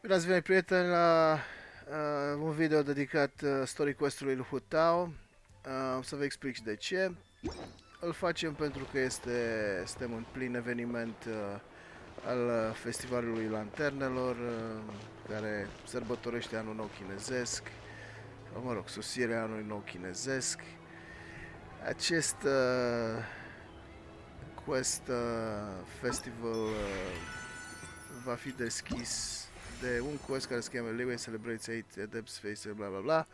Bine ați venit, prieteni, la un video dedicat story quest-ului lui Hu-Tao. Să vă explic și de ce. Îl facem pentru că suntem în plin eveniment al Festivalului Lanternelor, care sărbătorește anul nou chinezesc, sau, mă rog, sosirea anului nou chinezesc. Acest quest festival va fi deschis de un quest care se cheamă Liwei Celebrates 8 Adepts Face, bla bla bla.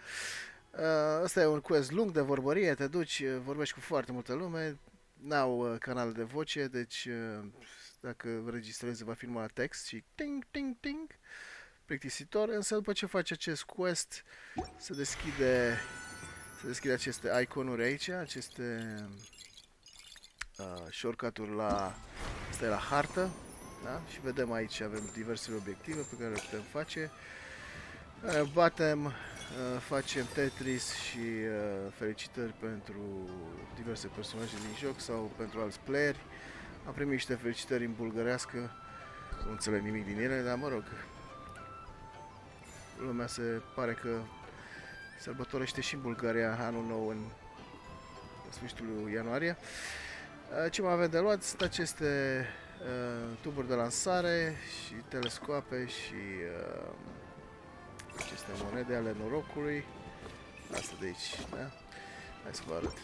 Ăsta e un quest lung de vorbărie, te duci, vorbești cu foarte multă lume, n-au canal de voce, deci dacă registrezi va fi numai la text și ting ting ting, plictisitor, însă după ce faci acest quest se deschide aceste iconuri aici, aceste shortcut-uri la, asta e la hartă. Da? Și vedem aici, avem diversele obiective pe care le putem face. Batem, facem Tetris și felicitări pentru diverse personaje din joc sau pentru alți playeri. Am primit niște felicitări în bulgărească, nu înțeleg nimic din ele, dar mă rog, lumea se pare că sărbătorește și în Bulgaria anul nou în sfârșitul lui ianuarie. Ce mai avem de luat sunt aceste tuburi de lansare și telescoape și aceste monede ale norocului. Asta de aici, da? Hai să vă arăt.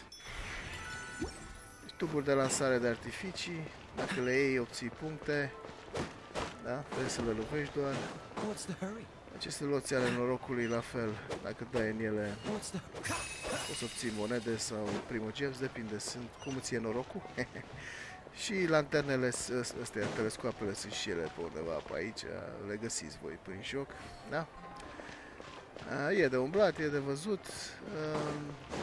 Deci, tuburi de lansare de artificii, dacă le iei obții puncte, da? Trebuie să le lovești doar. Aceste loții ale norocului la fel, dacă dai în ele o să obții monede sau primogems, depinde, sunt cum îți e norocul. Și lanternele astea, telescoapele sunt și ele pe undeva pe aici, le găsiți voi prin joc, da? E de umblat, e de văzut,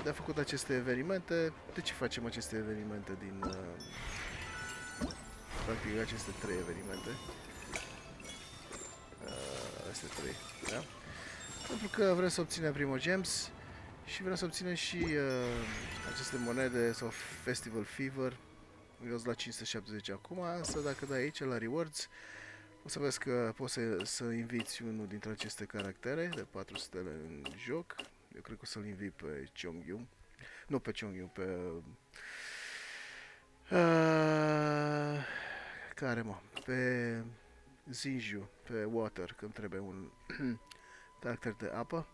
de făcut aceste evenimente. De ce facem aceste evenimente din... practic aceste 3 evenimente. Astea 3, da? Pentru că vrem să obținem primogems și vrem să obținem și aceste monede sau Festival Fever. Eu sunt la 570 acum, însă dacă dai aici la Rewards, o să vezi că poți să inviți unul dintre aceste caractere de 4 stele în joc. Eu cred că o să-l invit pe Chongyu. Nu pe Chongyu, pe... care mă? Pe Zinju, pe Water, când trebuie un caracter de apă.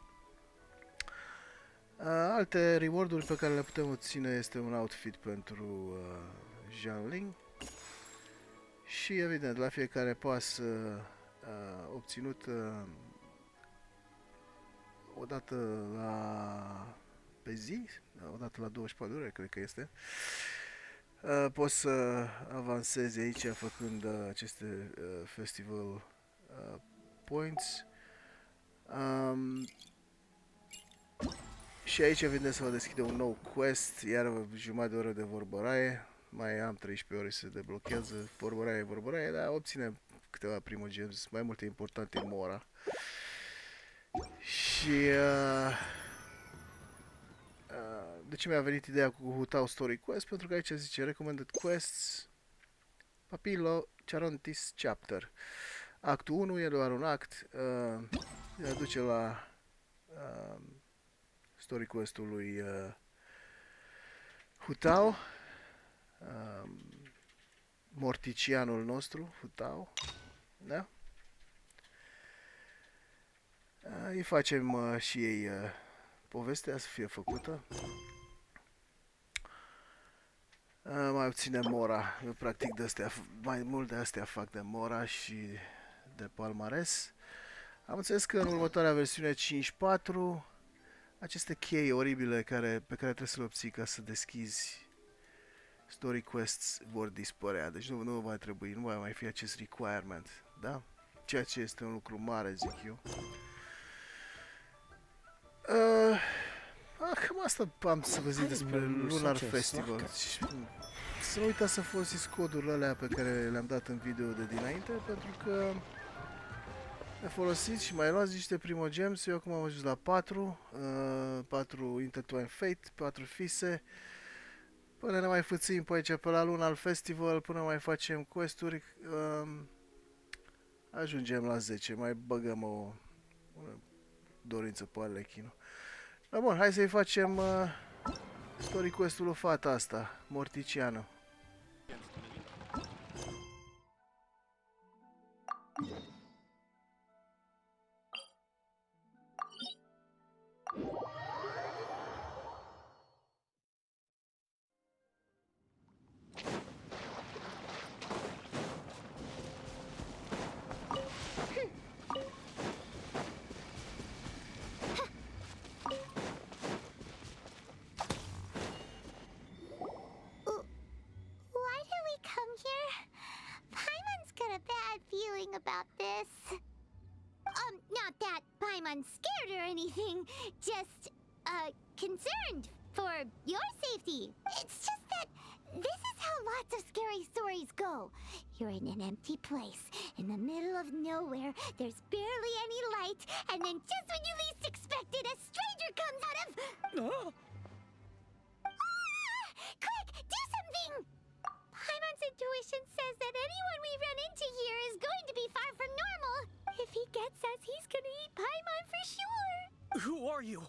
Alte reward-uri pe care le putem obține este un outfit pentru Jiangling. Și evident, la fiecare pas obținut odată pe zi, odată la 24 ore, cred că este, poți să avansezi aici făcând aceste festival points. Și aici evident se va deschide un nou quest, iar jumătate de oră de vorbăraie. Mai am 13 ore să se deblochează, vorbăraie, dar obținem câteva primogems, mai multe importante în Mora. Și de ce mi-a venit ideea cu Hu-Tao Story Quest? Pentru că aici zice Recommended Quests Papilio Charontis Chapter. Actul 1 e doar un act, ne duce la Story Quest-ul lui Hu-Tao. Morticianul nostru, Hu-Tao, da? Îi facem și ei povestea să fie făcută. Mai obținem Mora. Eu practic de astea, mai mult de astea fac de Mora și de palmares. Am înțeles că în următoarea versiune 5.4 aceste chei oribile pe care trebuie să le obții ca să deschizi story quests vor dispărea, deci nu va trebui, nu va mai fi acest requirement, da? Ceea ce este un lucru mare, zic eu. Cam asta am să vă zic despre Lunar Festival. Să nu uitați să folosiți codurile alea pe care le-am dat în video de dinainte, pentru că le folosiți și mai luați niște primogems. Eu acum am ajuns la 4, 4 Intertwined Fate, 4 fise. Până ne mai fâțim pe aici, pe la Lunar Festival, până mai facem quest-uri, Ajungem la 10, mai băgăm o dorință pe Arlechinul. Dar bun, hai să-i facem story quest-ul lui fata asta, morticiană. About this. Not that Paimon's scared or anything, just, concerned for your safety. It's just that this is how lots of scary stories go. You're in an empty place, in the middle of nowhere, there's barely any light, and then just when you least expect it, a stranger comes out of... Ah! Quick, do something! Paimon's intuition says that anyone we run into here is going to be far from normal. If he gets us, he's gonna eat Paimon for sure. Who are you?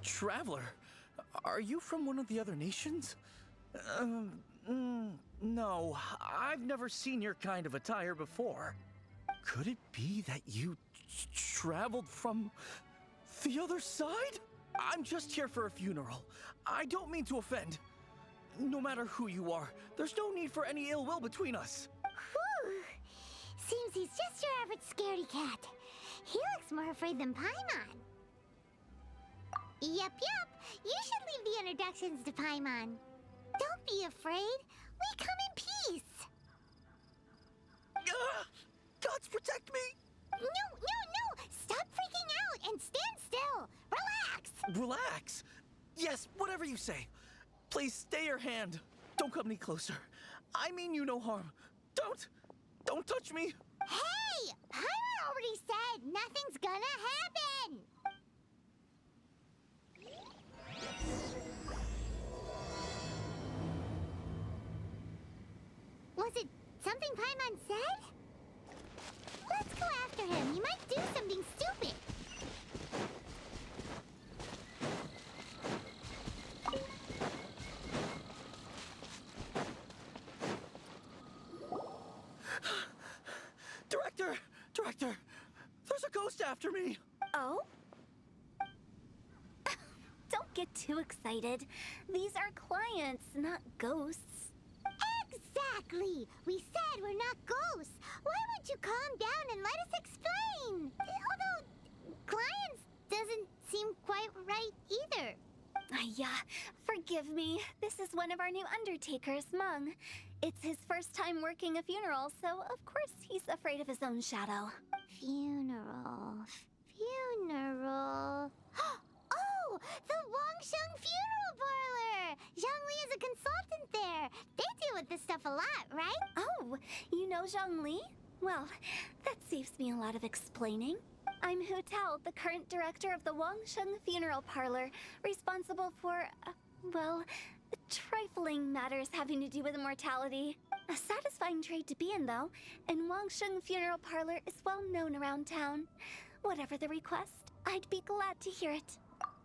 Traveler? Are you from one of the other nations? No, I've never seen your kind of attire before. Could it be that you traveled from the other side? I'm just here for a funeral. I don't mean to offend. No matter who you are, there's no need for any ill will between us. Whew. Seems he's just your average scaredy cat. He looks more afraid than Paimon. Yep. You should leave the introductions to Paimon. Don't be afraid. We come in peace. Gods protect me! No! Stop freaking out and stand still. Relax. Relax? Yes, whatever you say. Please stay your hand. Don't come any closer. I mean you no harm. Don't touch me. Hey! Paimon already said nothing's gonna happen. Was it something Paimon said? Let's go after him. He might do something stupid. Director, there's a ghost after me. Oh? Don't get too excited. These are clients, not ghosts. Exactly! We said we're not ghosts. Why won't you calm down and let us explain? Although, clients doesn't seem quite right either. Yeah, forgive me. This is one of our new undertakers, Mung. It's his first time working a funeral, so of course he's afraid of his own shadow. Funeral. Oh! The Wangsheng Parlor! Zhongli is a consultant there. They deal with this stuff a lot, right? Oh, you know Zhongli? Well, that saves me a lot of explaining. I'm Hu-Tao, the current director of the Wangsheng Parlor, responsible for, well, trifling matters having to do with immortality. A satisfying trade to be in, though, and Wangsheng Parlor is well known around town. Whatever the request, I'd be glad to hear it.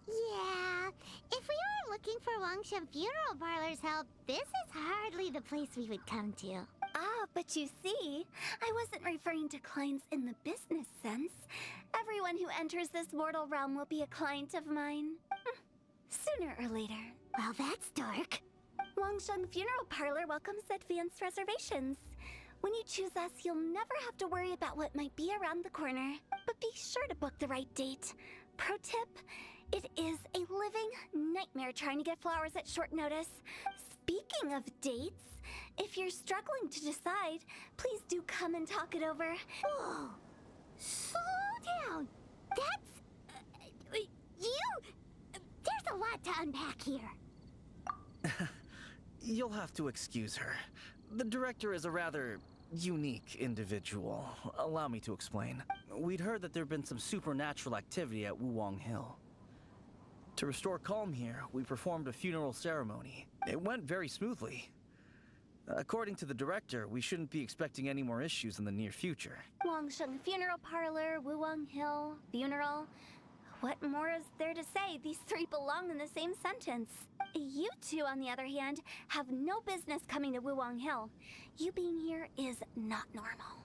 Yeah, if we were looking for Wangsheng Parlor's help, this is hardly the place we would come to. Ah, but you see, I wasn't referring to clients in the business sense. Everyone who enters this mortal realm will be a client of mine. Sooner or later. Well, that's dark. Wangsheng Parlor welcomes advanced reservations. When you choose us, you'll never have to worry about what might be around the corner. But be sure to book the right date. Pro tip, it is a living nightmare trying to get flowers at short notice. Speaking of dates, if you're struggling to decide, please do come and talk it over. Whoa! Slow down! That's... There's a lot to unpack here. You'll have to excuse her. The director is a rather unique individual. Allow me to explain. We'd heard that there'd been some supernatural activity at Wuwang Hill. To restore calm here, we performed a funeral ceremony. It went very smoothly. According to the director, we shouldn't be expecting any more issues in the near future. Wangsheng Funeral Parlor, Wuwang Hill, funeral. What more is there to say? These three belong in the same sentence. You two, on the other hand, have no business coming to Wuwang Hill. You being here is not normal.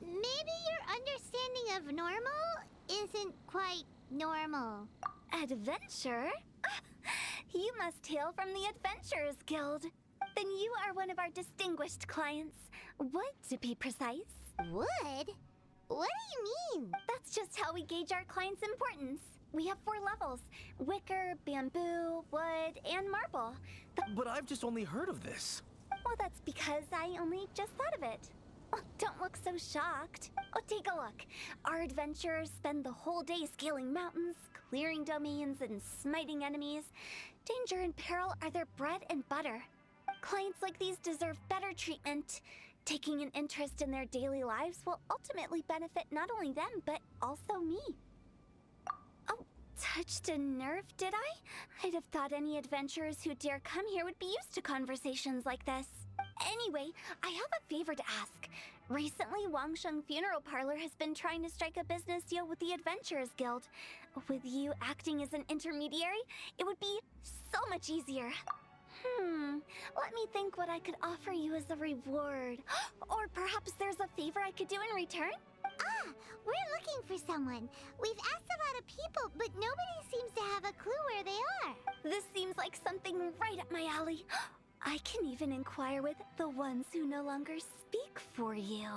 Maybe your understanding of normal isn't quite normal. Adventure? You must hail from the Adventurers Guild. Then you are one of our distinguished clients. Wood, to be precise. Wood? What do you mean? That's just how we gauge our clients' importance. We have 4 levels: wicker, bamboo, wood, and marble. But I've just only heard of this. Well, that's because I only just thought of it. Oh, don't look so shocked. Oh, take a look. Our adventurers spend the whole day scaling mountains, clearing domains, and smiting enemies. Danger and peril are their bread and butter. Clients like these deserve better treatment. Taking an interest in their daily lives will ultimately benefit not only them, but also me. Oh, touched a nerve, did I? I'd have thought any adventurers who dare come here would be used to conversations like this. Anyway, I have a favor to ask. Recently, Wangsheng Funeral Parlor has been trying to strike a business deal with the Adventurers Guild. With you acting as an intermediary, it would be so much easier. Let me think what I could offer you as a reward. Or perhaps there's a favor I could do in return? We're looking for someone. We've asked a lot of people, but nobody seems to have a clue where they are. This seems like something right up my alley. I can even inquire with the ones who no longer speak for you.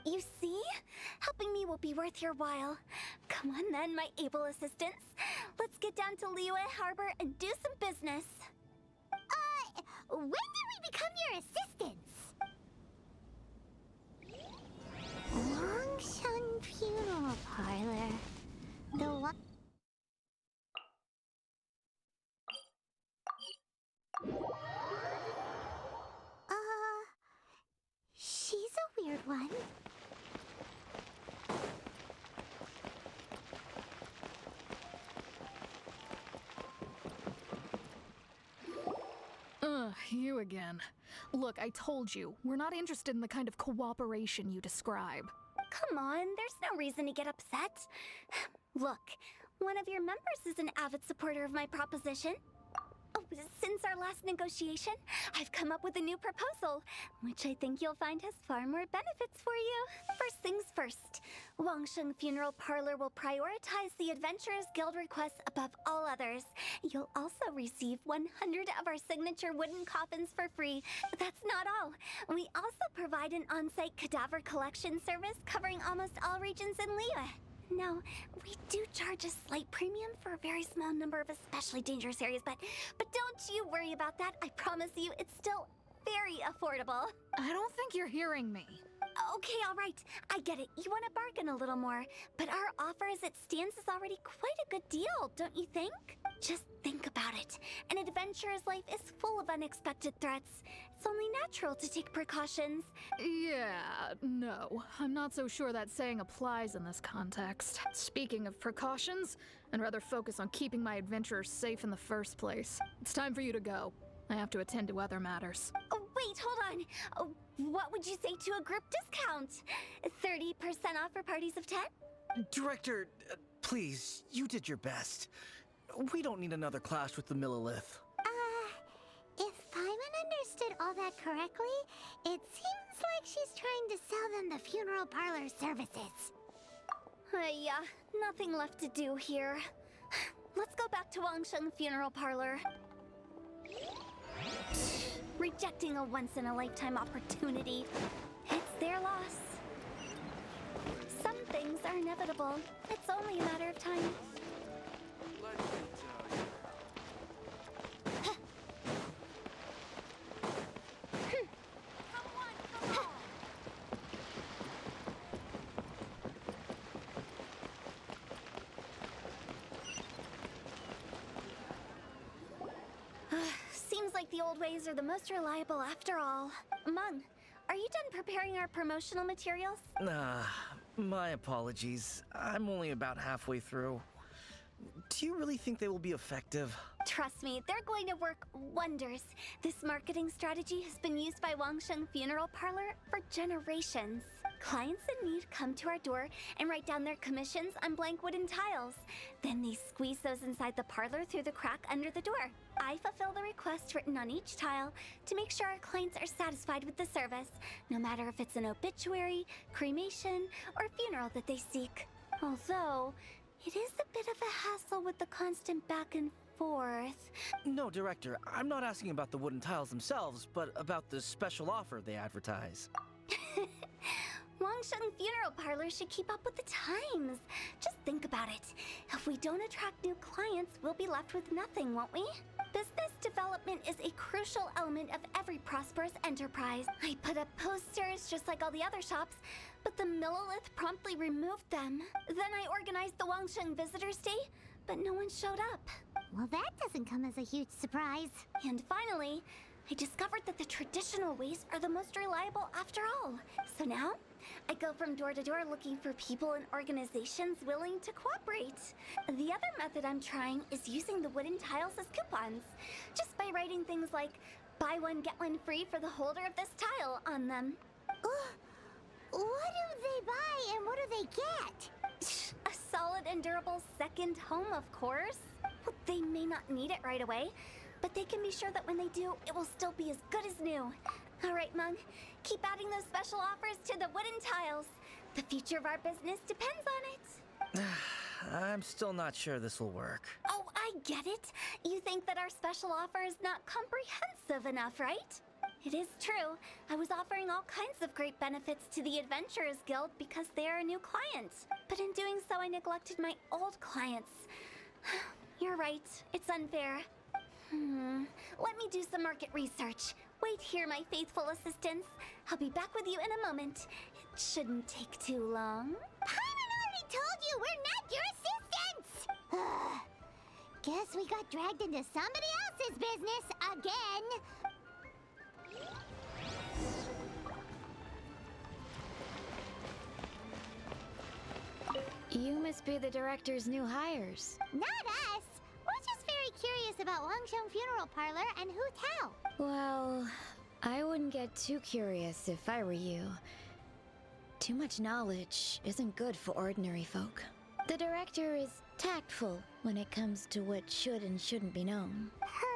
You see? Helping me will be worth your while. Come on then, my able assistants. Let's get down to Liyue Harbor and do some business. When did we become your assistants? Wangsheng Funeral Parlor. The one... She's a weird one. You again. Look, I told you, we're not interested in the kind of cooperation you describe. Come on, there's no reason to get upset. Look, one of your members is an avid supporter of my proposition. Oh, since our last negotiation, I've come up with a new proposal, which I think you'll find has far more benefits for you. First things first, Wangsheng Funeral Parlor will prioritize the Adventurers Guild requests above all others. You'll also receive 100 of our signature wooden coffins for free. But that's not all. We also provide an on-site cadaver collection service covering almost all regions in Liyue. Now, we do charge a slight premium for a very small number of especially dangerous areas, but don't you worry about that. I promise you, it's still very affordable. I don't think you're hearing me. Okay, all right. I get it. You want to bargain a little more, but our offer as it stands is already quite a good deal, don't you think? Just think about it. An adventurer's life is full of unexpected threats. It's only natural to take precautions. Yeah, no. I'm not so sure that saying applies in this context. Speaking of precautions, I'd rather focus on keeping my adventurers safe in the first place. It's time for you to go. I have to attend to other matters. Oh, wait, hold on. Oh, what would you say to a group discount? 30% off for parties of 10? Director, please, you did your best. We don't need another clash with the Millilith. If Paimon understood all that correctly, it seems like she's trying to sell them the funeral parlor services. Yeah, nothing left to do here. Let's go back to Wangsheng Funeral Parlor. Rejecting a once-in-a-lifetime opportunity. It's their loss. Some things are inevitable. It's only a matter of time. Let me tell you. Seems like the old ways are the most reliable after all. Mung, are you done preparing our promotional materials? My apologies. I'm only about halfway through. Do you really think they will be effective? Trust me, they're going to work wonders. This marketing strategy has been used by Wangsheng Funeral Parlor for generations. Clients in need come to our door and write down their commissions on blank wooden tiles. Then they squeeze those inside the parlor through the crack under the door. I fulfill the requests written on each tile to make sure our clients are satisfied with the service, no matter if it's an obituary, cremation, or funeral that they seek. Although, it is a bit of a hassle with the constant back and forth. No, Director, I'm not asking about the wooden tiles themselves, but about the special offer they advertise. Wangsheng Funeral Parlor should keep up with the times. Just think about it. If we don't attract new clients, we'll be left with nothing, won't we? Business development is a crucial element of every prosperous enterprise. I put up posters just like all the other shops, but the Millilith promptly removed them. Then I organized the Wangsheng Visitors Day, but no one showed up. Well, that doesn't come as a huge surprise. And finally, I discovered that the traditional ways are the most reliable after all. So now, I go from door to door looking for people and organizations willing to cooperate. The other method I'm trying is using the wooden tiles as coupons, just by writing things like, buy one, get one free for the holder of this tile on them. What do they buy and what do they get? A solid and durable second home, of course. Well, they may not need it right away, but they can be sure that when they do, it will still be as good as new. All right, Mung, keep adding those special offers to the wooden tiles. The future of our business depends on it. I'm still not sure this will work. Oh, I get it. You think that our special offer is not comprehensive enough, right? It is true. I was offering all kinds of great benefits to the Adventurers Guild because they are a new client. But in doing so, I neglected my old clients. You're right. It's unfair. Let me do some market research. Wait here, my faithful assistants. I'll be back with you in a moment. It shouldn't take too long. Paimon already told you we're not your assistants! Guess we got dragged into somebody else's business again. You must be the director's new hires. Not us. We're just very curious about Wangsheng Funeral Parlor and Hu-Tao. Well, I wouldn't get too curious if I were you. Too much knowledge isn't good for ordinary folk. The director is tactful when it comes to what should and shouldn't be known. Huh?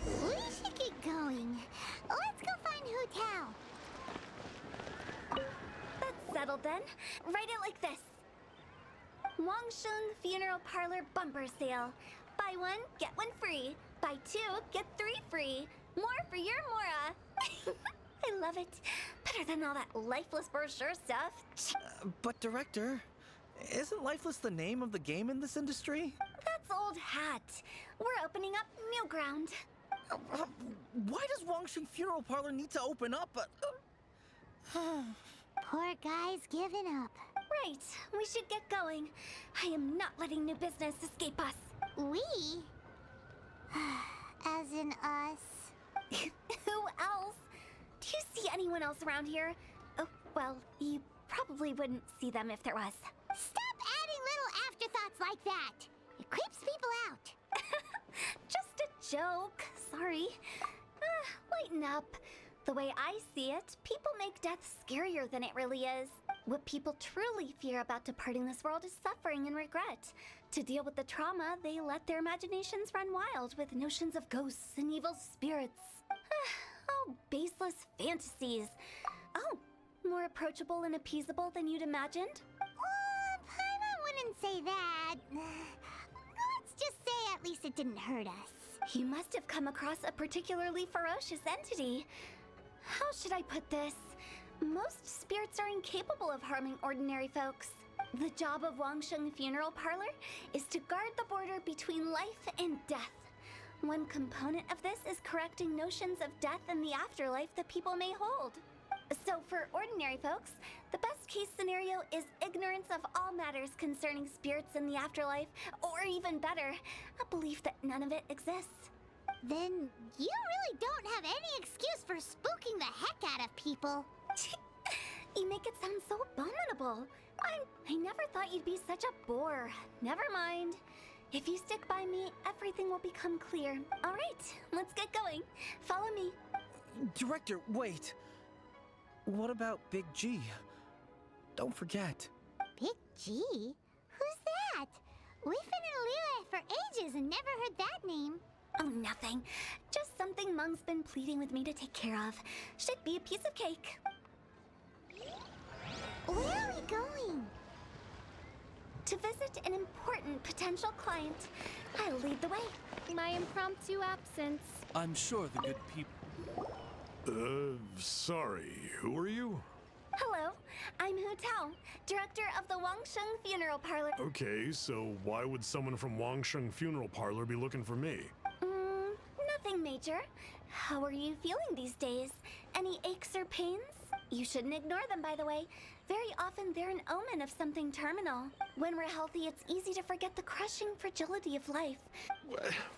We should get going. Let's go find Hu-Tao. That's settled then. Write it like this. Wangsheng Funeral Parlor Bumper Sale. Buy one, get one free. Buy two, get three free. More for your Mora. I love it. Better than all that lifeless brochure stuff. But Director, isn't Lifeless the name of the game in this industry? That's old hat. We're opening up new ground. Why does Wangsheng Funeral Parlor need to open up? Poor guy's giving up. Right, we should get going. I am not letting new business escape us. We? As in us. Who else? Do you see anyone else around here? Oh, well, you probably wouldn't see them if there was. Stop adding little afterthoughts like that. It creeps people out. Just a joke. Sorry. Lighten up. The way I see it, people make death scarier than it really is. What people truly fear about departing this world is suffering and regret. To deal with the trauma, they let their imaginations run wild with notions of ghosts and evil spirits. Oh, baseless fantasies. Oh, more approachable and appeasable than you'd imagined? Paimon wouldn't say that. Let's just say at least it didn't hurt us. You must have come across a particularly ferocious entity. How should I put this? Most spirits are incapable of harming ordinary folks. The job of Wangsheng Funeral Parlor is to guard the border between life and death. One component of this is correcting notions of death and the afterlife that people may hold. So for ordinary folks, the best case scenario is ignorance of all matters concerning spirits in the afterlife, or even better, a belief that none of it exists. Then you really don't have any excuse for spooking the heck out of people. You make it sound so abominable. I never thought you'd be such a bore. Never mind. If you stick by me, everything will become clear. All right, let's get going. Follow me. Director, wait. What about Big G? Don't forget. Big G? Who's that? We've been in Liyue for ages and never heard that name. Oh, nothing. Just something Mung's been pleading with me to take care of. Should be a piece of cake. Where are we going? To visit an important potential client. I'll lead the way. My impromptu absence. I'm sure the good people... Sorry, who are you? Hello, I'm Hu-Tao, director of the Wangsheng Funeral Parlor. Okay, so why would someone from Wangsheng Funeral Parlor be looking for me? Nothing major. How are you feeling these days? Any aches or pains? You shouldn't ignore them, by the way. Very often they're an omen of something terminal. When we're healthy, it's easy to forget the crushing fragility of life.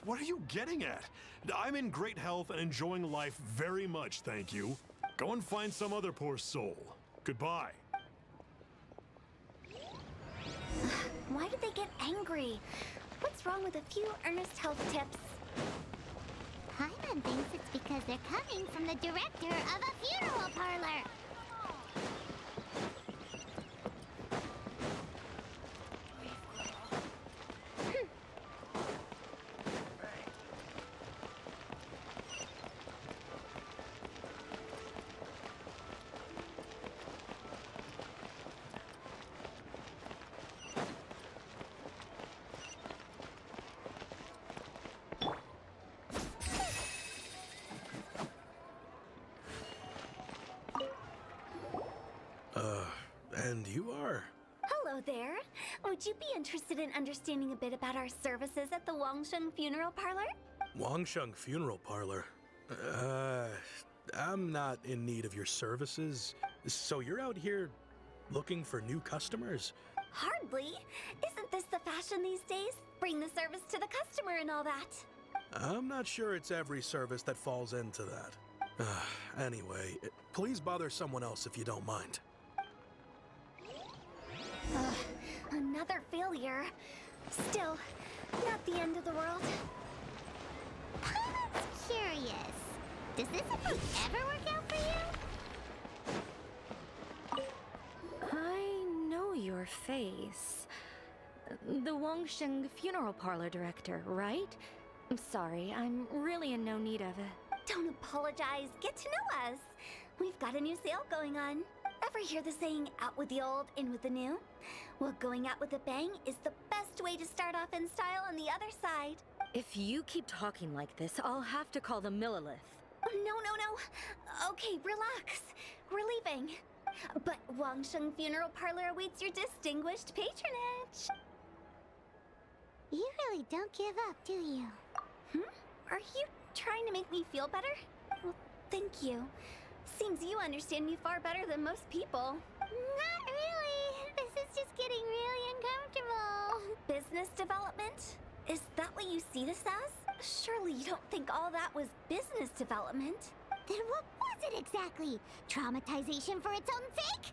What are you getting at? I'm in great health and enjoying life very much, thank you. Go and find some other poor soul. Goodbye. Why did they get angry? What's wrong with a few earnest health tips? Paimon thinks it's because they're coming from the director of a funeral parlor. And you are? Hello there. Would you be interested in understanding a bit about our services at the Wangsheng Funeral Parlor? Wangsheng Funeral Parlor? I'm not in need of your services. So you're out here looking for new customers? Hardly. Isn't this the fashion these days? Bring the service to the customer and all that. I'm not sure it's every service that falls into that. Anyway, please bother someone else if you don't mind. Another failure. Still, not the end of the world. Paimon's curious. Does this approach ever work out for you? I know your face. The Wangsheng Funeral Parlor director, right? I'm sorry, I'm really in no need of it. Don't apologize. Get to know us. We've got a new sale going on. Ever hear the saying, out with the old, in with the new? Well, going out with a bang is the best way to start off in style on the other side. If you keep talking like this, I'll have to call the Millilith. No. Okay, relax. We're leaving. But Wangsheng Funeral Parlor awaits your distinguished patronage. You really don't give up, do you? Are you trying to make me feel better? Well, thank you. Seems you understand me far better than most people. Not really. This is just getting really uncomfortable. Business development? Is that what you see this as? Surely you don't think all that was business development? Then what was it exactly? Traumatization for its own sake?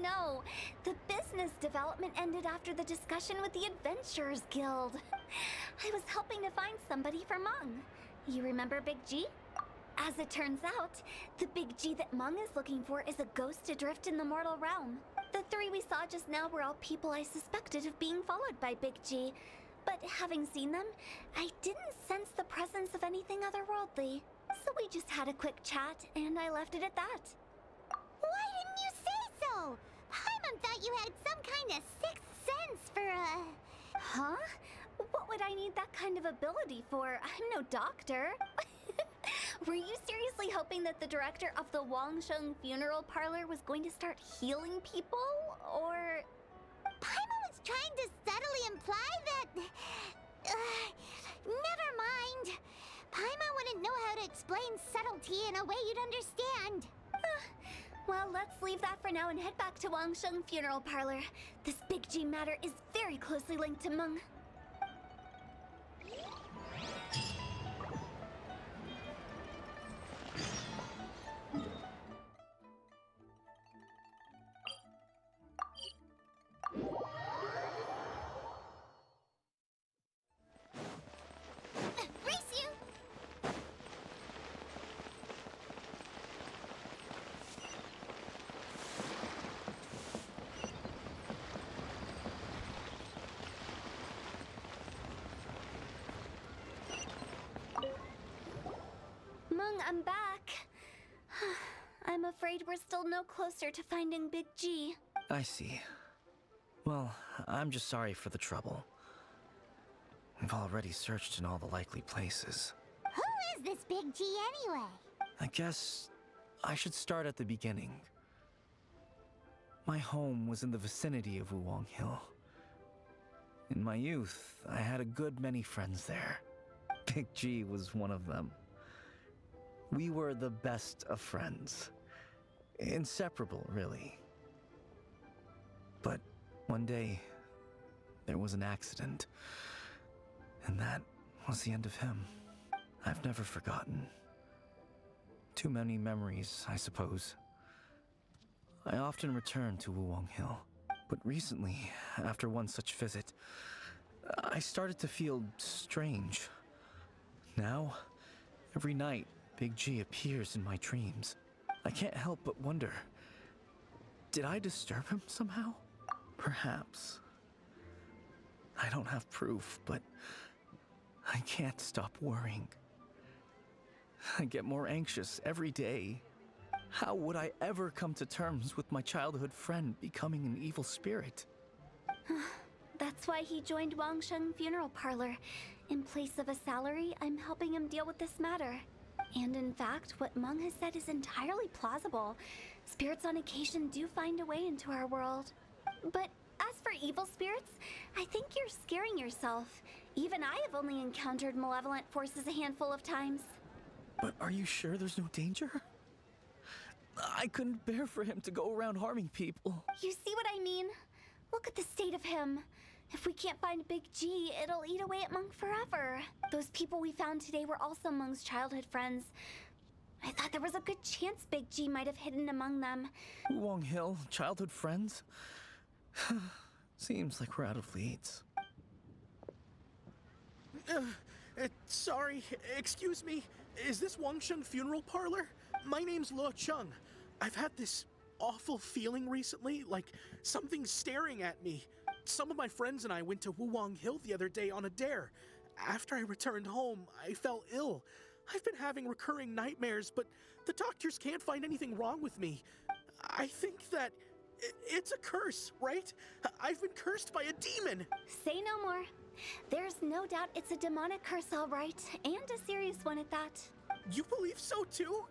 No. The business development ended after the discussion with the Adventurers Guild. I was helping to find somebody for Mung. You remember Big G? As it turns out, the Big G that Mung is looking for is a ghost adrift in the mortal realm. The three we saw just now were all people I suspected of being followed by Big G. But having seen them, I didn't sense the presence of anything otherworldly. So we just had a quick chat, and I left it at that. Why didn't you say so? Paimon thought you had some kind of sixth sense for Huh? What would I need that kind of ability for? I'm no doctor. Were you seriously hoping that the director of the Wangsheng Funeral Parlor was going to start healing people? Or... Paimon was trying to subtly imply that... never mind. explains subtlety in a way you'd understand. Well, let's leave that for now and head back to Wangsheng Funeral Parlor. This Big G matter is very closely linked to Meng. Race you! Meng, I'm back. I'm afraid we're still no closer to finding Big G. I see. Well, I'm just sorry for the trouble. I've already searched in all the likely places. Who is this Big G anyway? I guess I should start at the beginning. My home was in the vicinity of Wuwang Hill. In my youth, I had a good many friends there. Big G was one of them. We were the best of friends. Inseparable, really. But one day, there was an accident. And that was the end of him. I've never forgotten. Too many memories, I suppose. I often return to Wuwang Hill. But recently, after one such visit, I started to feel strange. Now, every night, Big G appears in my dreams. I can't help but wonder, did I disturb him somehow? Perhaps. I don't have proof, but I can't stop worrying. I get more anxious every day. How would I ever come to terms with my childhood friend becoming an evil spirit? That's why he joined Wangsheng Funeral Parlor. In place of a salary, I'm helping him deal with this matter. And in fact, what Meng has said is entirely plausible. Spirits on occasion do find a way into our world. But as for evil spirits, I think you're scaring yourself. Even I have only encountered malevolent forces a handful of times. But are you sure there's no danger? I couldn't bear for him to go around harming people. You see what I mean? Look at the state of him. If we can't find Big G, it'll eat away at Meng forever. Those people we found today were also Meng's childhood friends. I thought there was a good chance Big G might have hidden among them. Wuwang Hill, childhood friends? Seems like we're out of leads. Sorry, excuse me. Is this Wangsheng Funeral Parlor? My name's Luo Chung. I've had this awful feeling recently, like something's staring at me. Some of my friends and I went to Wuwang Hill the other day on a dare. After I returned home, I fell ill. I've been having recurring nightmares, but the doctors can't find anything wrong with me. I think that it's a curse, right? I've been cursed by a demon. Say no more. There's no doubt it's a demonic curse, all right, and a serious one at that. You believe so too?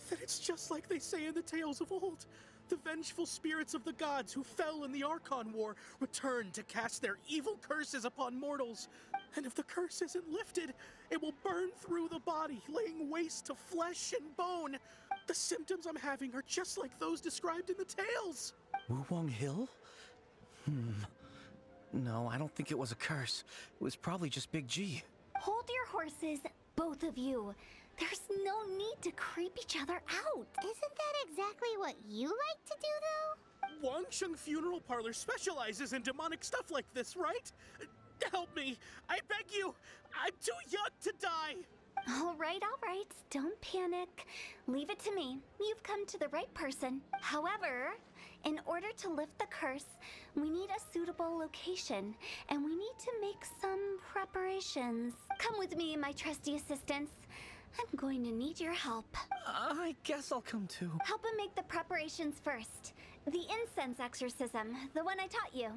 Then it's just like they say in the tales of old. The vengeful spirits of the gods who fell in the Archon War return to cast their evil curses upon mortals. And if the curse isn't lifted, it will burn through the body, laying waste to flesh and bone. The symptoms I'm having are just like those described in the tales. Wuwang Hill? No, I don't think it was a curse. It was probably just Big G. Hold your horses, both of you. There's no need to creep each other out. Isn't that exactly what you like to do, though? Wangsheng Funeral Parlor specializes in demonic stuff like this, right? Help me, I beg you. I'm too young to die. All right. Don't panic. Leave it to me. You've come to the right person. However, in order to lift the curse, we need a suitable location, and we need to make some preparations. Come with me, my trusty assistants. I'm going to need your help. I guess I'll come too. Help him make the preparations first. The incense exorcism, the one I taught you.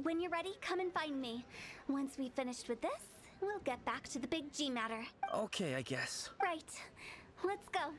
When you're ready, come and find me. Once we've finished with this, we'll get back to the Big G matter. Okay, I guess. Right. Let's go.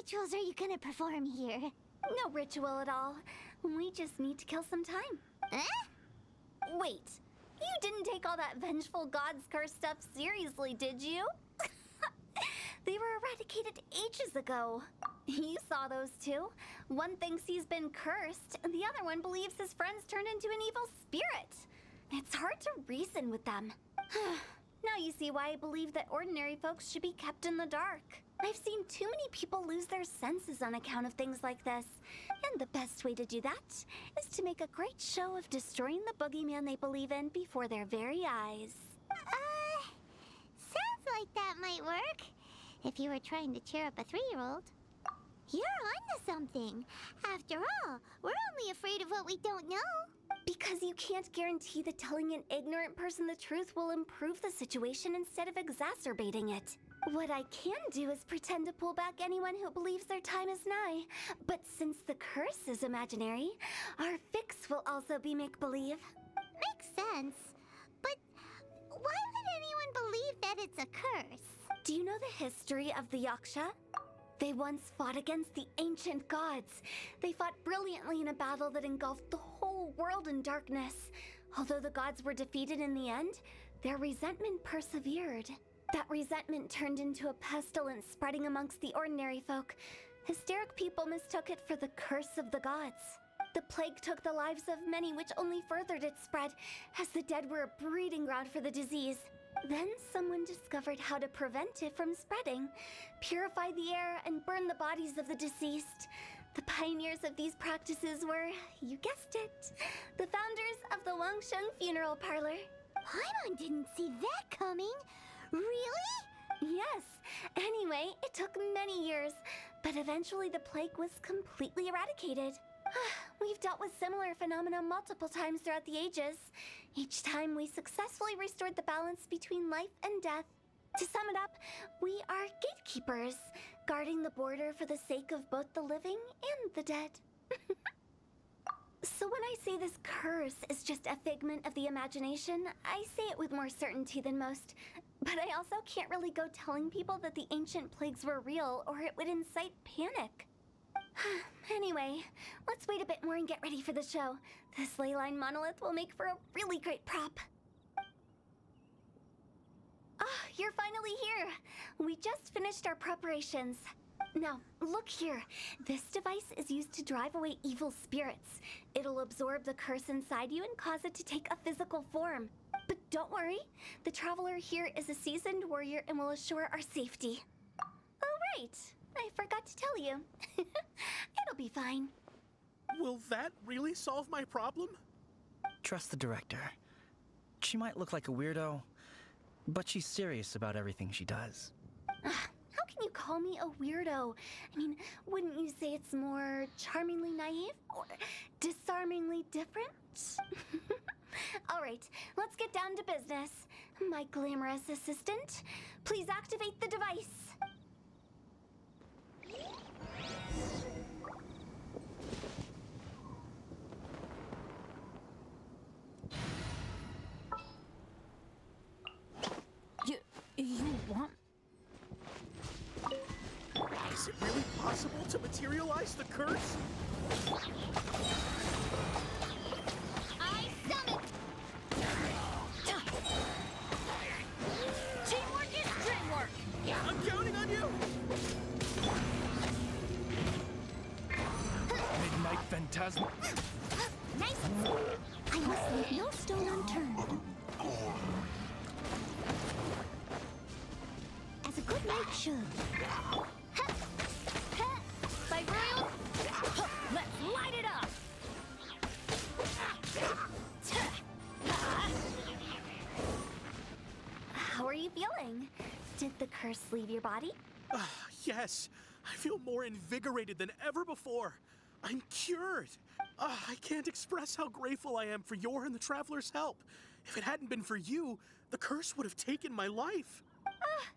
rituals are you gonna perform here? No ritual at all. We just need to kill some time. Wait, you didn't take all that vengeful god's curse stuff seriously, did you? They were eradicated ages ago. You saw those two. One thinks he's been cursed, and the other one believes his friends turned into an evil spirit. It's hard to reason with them. Now you see why I believe that ordinary folks should be kept in the dark. I've seen too many people lose their senses on account of things like this. And the best way to do that is to make a great show of destroying the boogeyman they believe in before their very eyes. Sounds like that might work. If you were trying to cheer up a 3-year-old. You're onto something. After all, we're only afraid of what we don't know. Because you can't guarantee that telling an ignorant person the truth will improve the situation instead of exacerbating it. What I can do is pretend to pull back anyone who believes their time is nigh. But since the curse is imaginary, our fix will also be make-believe. Makes sense. But why would anyone believe that it's a curse? Do you know the history of the Yaksha? They once fought against the ancient gods. They fought brilliantly in a battle that engulfed the whole world in darkness. Although the gods were defeated in the end, their resentment persevered. That resentment turned into a pestilence spreading amongst the ordinary folk. Hysteric people mistook it for the curse of the gods. The plague took the lives of many, which only furthered its spread, as the dead were a breeding ground for the disease. Then someone discovered how to prevent it from spreading, purify the air, and burn the bodies of the deceased. The pioneers of these practices were, you guessed it, the founders of the Wangsheng Funeral Parlor. Paimon didn't see that coming. Really? Yes. Anyway, it took many years, but eventually the plague was completely eradicated. We've dealt with similar phenomena multiple times throughout the ages. Each time we successfully restored the balance between life and death. To sum it up, we are gatekeepers, guarding the border for the sake of both the living and the dead. So when I say this curse is just a figment of the imagination, I say it with more certainty than most. But I also can't really go telling people that the ancient plagues were real, or it would incite panic. Anyway, let's wait a bit more and get ready for the show. This leyline monolith will make for a really great prop. You're finally here. We just finished our preparations. Now, look here. This device is used to drive away evil spirits. It'll absorb the curse inside you and cause it to take a physical form. But don't worry, the traveler here is a seasoned warrior and will assure our safety. Oh, right. I forgot to tell you. It'll be fine. Will that really solve my problem? Trust the director. She might look like a weirdo, but she's serious about everything she does. How can you call me a weirdo? I mean, wouldn't you say it's more charmingly naive or disarmingly different? All right, let's get down to business. My glamorous assistant, please activate the device. You want? Is it really possible to materialize the curse? I summon! Teamwork is dreamwork! I'm counting on you! Midnight Phantasm. Nice! I must leave no stone unturned. As a good knight should. Vibrio, let's light it up! How are you feeling? Did the curse leave your body? Yes, I feel more invigorated than ever before. I'm cured. I can't express how grateful I am for your and the Traveler's help. If it hadn't been for you, the curse would have taken my life.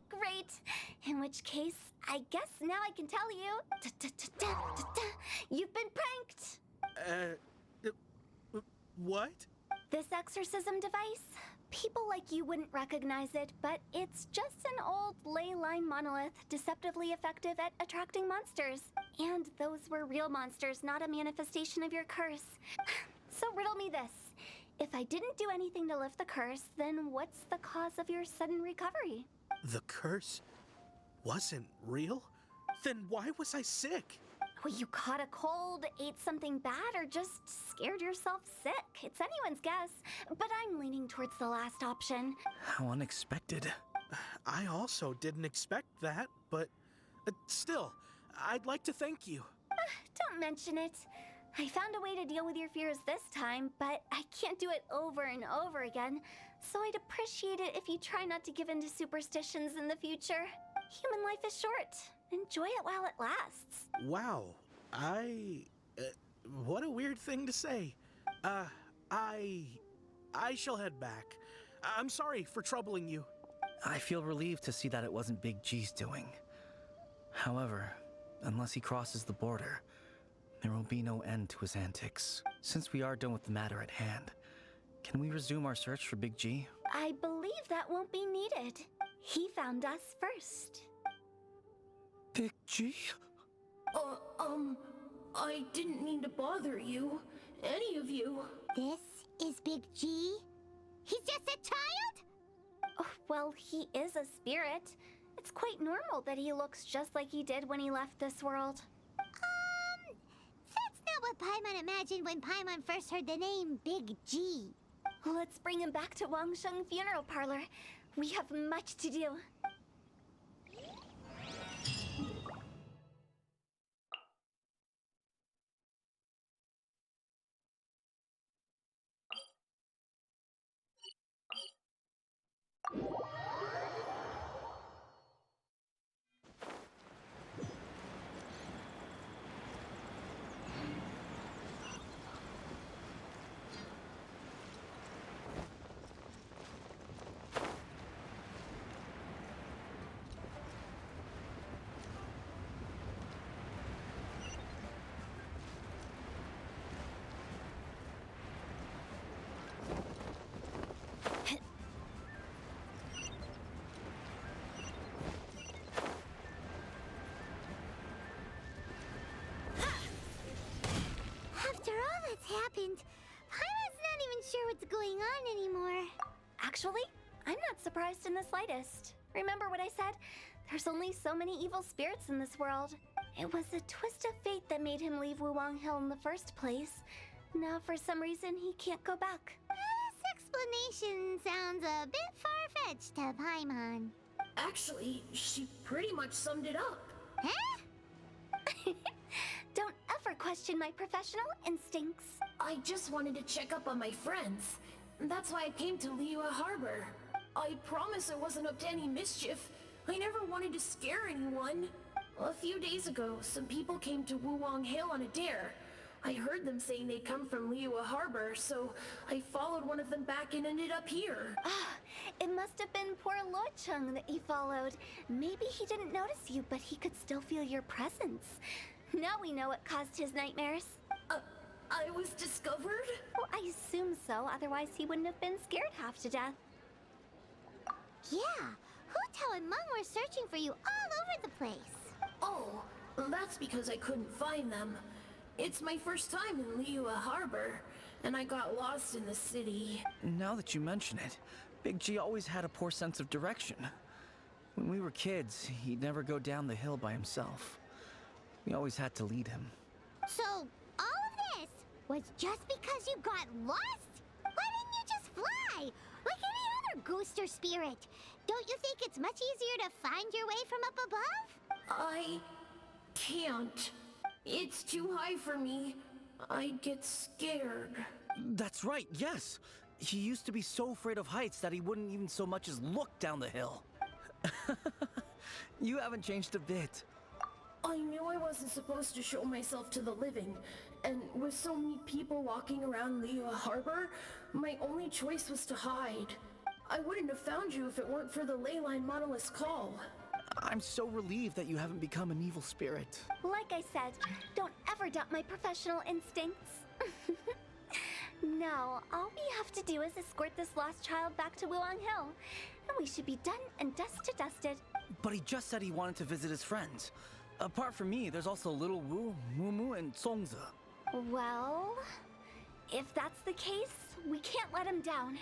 Great. In which case, I guess now I can tell you. You've been pranked. What? This exorcism device, People like you wouldn't recognize it, but it's just an old ley line monolith deceptively effective at attracting monsters. And those were real monsters, not a manifestation of your curse. So riddle me this. If I didn't do anything to lift the curse, then what's the cause of your sudden recovery? The curse wasn't real? Then why was I sick? Well, you caught a cold, ate something bad, or just scared yourself sick. It's anyone's guess, but I'm leaning towards the last option. How unexpected. I also didn't expect that, but still, I'd like to thank you. Don't mention it. I found a way to deal with your fears this time, but I can't do it over and over again, so I'd appreciate it if you try not to give in to superstitions in the future. Human life is short. Enjoy it while it lasts. Wow, what a weird thing to say. I shall head back. I'm sorry for troubling you. I feel relieved to see that it wasn't Big G's doing. However, unless he crosses the border, there will be no end to his antics. Since we are done with the matter at hand, can we resume our search for Big G? I believe that won't be needed. He found us first. Big G? I didn't mean to bother you. Any of you. This is Big G? He's just a child? Oh, well, he is a spirit. It's quite normal that he looks just like he did when he left this world. That's not what Paimon imagined when Paimon first heard the name Big G. Let's bring him back to Wangsheng Funeral Parlor. We have much to do. After all that's happened, Paimon's not even sure what's going on anymore. Actually, I'm not surprised in the slightest. Remember what I said? There's only so many evil spirits in this world. It was a twist of fate that made him leave Wuwang Hill in the first place. Now, for some reason, he can't go back. This explanation sounds a bit far-fetched to Paimon. Actually, she pretty much summed it up. Huh? Don't ever question my professional instincts. I just wanted to check up on my friends. That's why I came to Liyue Harbor. I promise I wasn't up to any mischief. I never wanted to scare anyone. A few days ago, some people came to Wuwang Hill on a dare. I heard them saying they'd come from Liyue Harbor, so I followed one of them back and ended up here. It must have been poor Lo Chung that you followed. Maybe he didn't notice you, but he could still feel your presence. Now we know what caused his nightmares. I was discovered? Well, I assume so, otherwise he wouldn't have been scared half to death. Yeah, Hu-Tao and Meng were searching for you all over the place. Oh, that's because I couldn't find them. It's my first time in Liyue Harbor, and I got lost in the city. Now that you mention it, Big G always had a poor sense of direction. When we were kids, he'd never go down the hill by himself. We always had to lead him. So, all of this was just because you got lost? Why didn't you just fly? Like any other ghost or spirit? Don't you think it's much easier to find your way from up above? I can't. It's too high for me. I'd get scared. That's right, yes! He used to be so afraid of heights that he wouldn't even so much as look down the hill. You haven't changed a bit. I knew I wasn't supposed to show myself to the living, and with so many people walking around Liyue Harbor, my only choice was to hide. I wouldn't have found you if it weren't for the leyline monolith's call. I'm so relieved that you haven't become an evil spirit. Like I said, don't ever doubt my professional instincts. No, all we have to do is escort this lost child back to Wuang Hill. And we should be done and dusted. But he just said he wanted to visit his friends. Apart from me, there's also Little Wu, Mumu, and Songze. Well, if that's the case, we can't let him down.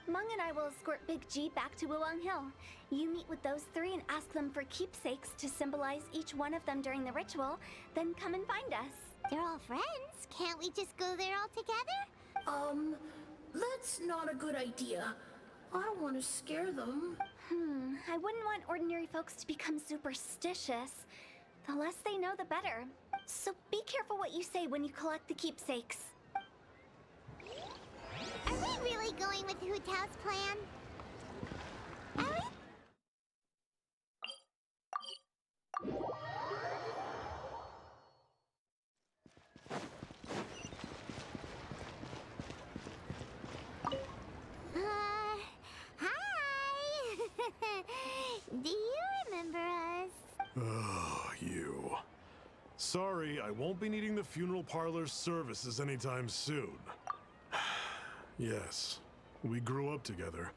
Meng and I will escort Big G back to Wuang Hill. You meet with those three and ask them for keepsakes to symbolize each one of them during the ritual, then come and find us. They're all friends. Can't we just go there all together? That's not a good idea. I don't want to scare them. I wouldn't want ordinary folks to become superstitious. The less they know, the better. So be careful what you say when you collect the keepsakes. Are we really going with Hu-Tao's plan? Are we? Hi! Do you remember us? Oh, you. Sorry, I won't be needing the funeral parlor's services anytime soon. Yes, we grew up together,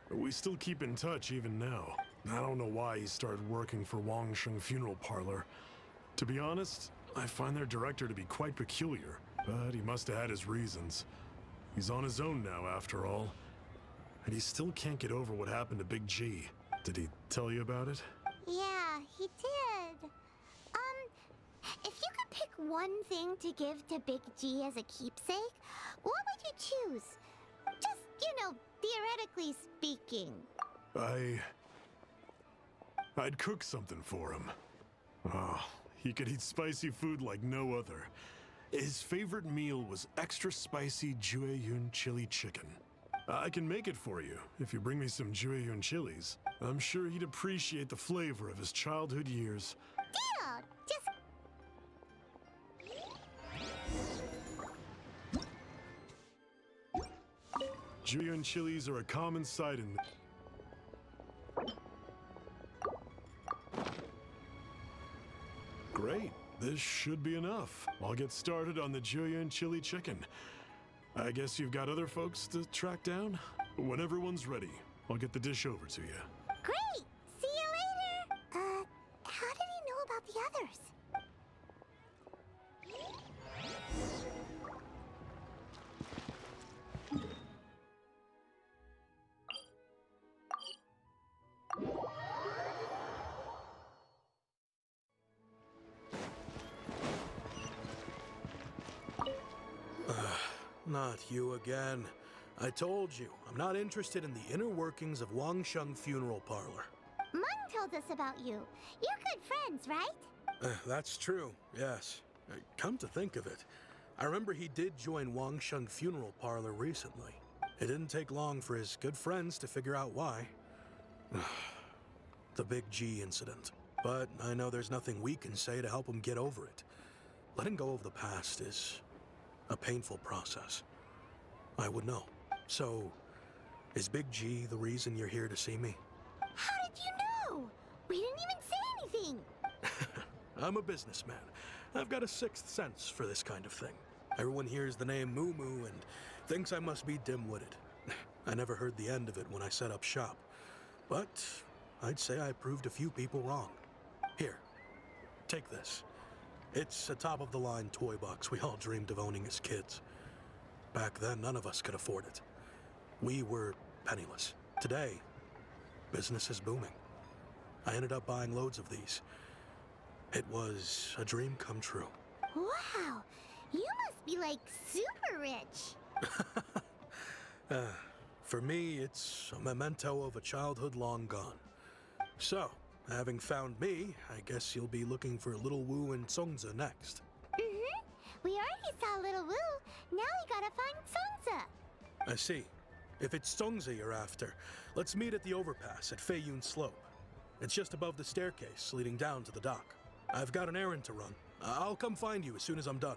but we still keep in touch even now. I don't know why he started working for Wangsheng Funeral Parlor. To be honest, I find their director to be quite peculiar, but he must have had his reasons. He's on his own now, after all. And he still can't get over what happened to Big G. Did he tell you about it? Yeah, he did. If you could pick one thing to give to Big G as a keepsake, what would you choose? Just, theoretically speaking. I'd cook something for him. Oh, he could eat spicy food like no other. His favorite meal was extra spicy Jueyun chili chicken. I can make it for you if you bring me some Jueyun chilies. I'm sure he'd appreciate the flavor of his childhood years. Deal! Just... Jueyun chilies are a common sight in... Great. This should be enough. I'll get started on the Jueyun chili chicken. I guess you've got other folks to track down? When everyone's ready, I'll get the dish over to you. Great! See you later! How did he know about the others? Not you again. I told you, I'm not interested in the inner workings of Wangsheng Funeral Parlor. Meng told us about you. You're good friends, right? That's true, yes. Come to think of it, I remember he did join Wangsheng Funeral Parlor recently. It didn't take long for his good friends to figure out why. The Big G incident. But I know there's nothing we can say to help him get over it. Letting go of the past is a painful process. I would know. So, is Big G the reason you're here to see me? How did you know? We didn't even say anything. I'm a businessman. I've got a sixth sense for this kind of thing. Everyone hears the name Moo Moo and thinks I must be dim-witted. I never heard the end of it when I set up shop. But I'd say I proved a few people wrong. Here, take this. It's a top-of-the-line toy box we all dreamed of owning as kids. Back then, none of us could afford it. We were penniless. Today, business is booming. I ended up buying loads of these. It was a dream come true. Wow, you must be like super rich. For me, it's a memento of a childhood long gone. So, having found me, I guess you'll be looking for Little Wu and Songze next. We already saw Little Wu. Now we gotta find Songze. I see. If it's Songze you're after, let's meet at the overpass at Feiyun Slope. It's just above the staircase leading down to the dock. I've got an errand to run. I'll come find you as soon as I'm done.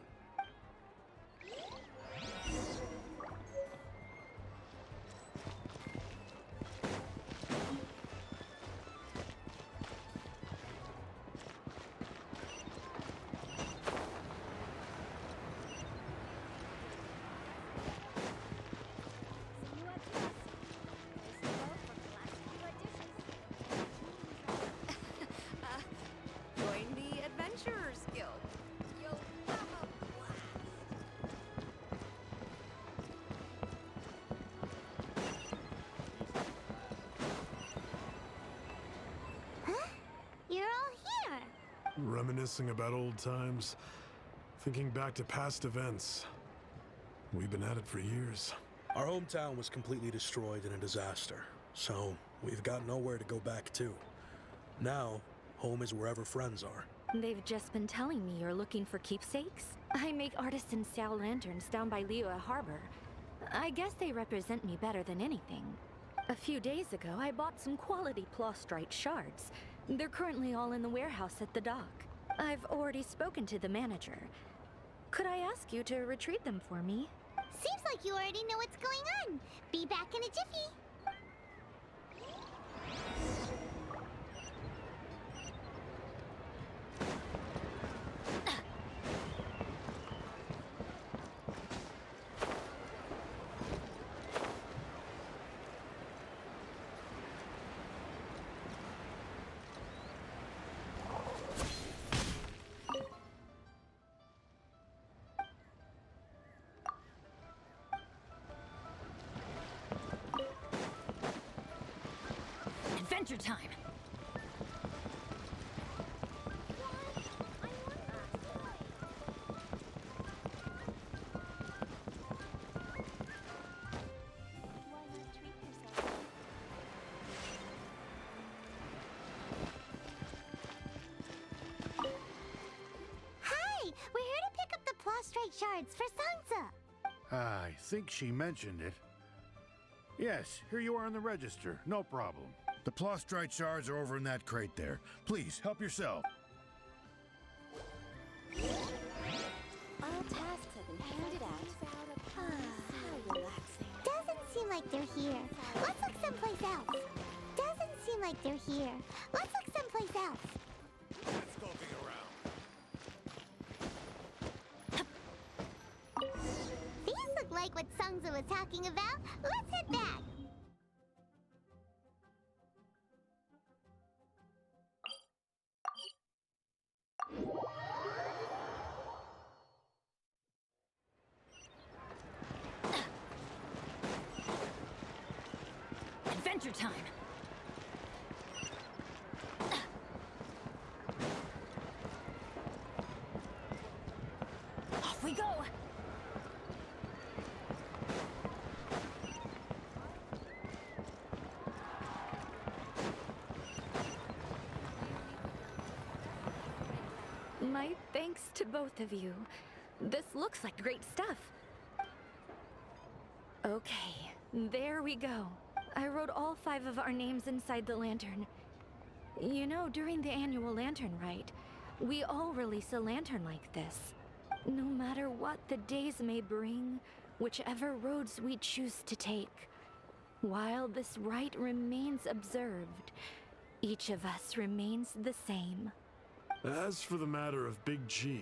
reminiscing about old times, thinking back to past events. We've been at it for years. Our hometown was completely destroyed in a disaster, so we've got nowhere to go back to. Now, home is wherever friends are. They've just been telling me you're looking for keepsakes. I make artisan style lanterns down by Liyue Harbor. I guess they represent me better than anything. A few days ago, I bought some quality Rite shards. They're currently all in the warehouse at the dock. I've already spoken to the manager. Could I ask you to retrieve them for me? Seems like you already know what's going on. Be back in a jiffy. Adventure time! Hi, we're here to pick up the Rite shards for Sansa. I think she mentioned it. Yes, here you are on the register. No problem. The Rite shards are over in that crate there. Please, help yourself. All tasks have been handed out. How relaxing. Doesn't seem like they're here. Let's look someplace else. Doesn't seem like they're here. Let's look someplace else. Scoping around. These look like what Sansa was talking about. Let's head back. Adventure time! Off we go! My thanks to both of you. This looks like great stuff. Okay, there we go. I wrote all 5 of our names inside the lantern. You know, during the annual lantern rite, we all release a lantern like this. No matter what the days may bring, whichever roads we choose to take. While this rite remains observed, each of us remains the same. As for the matter of Big G,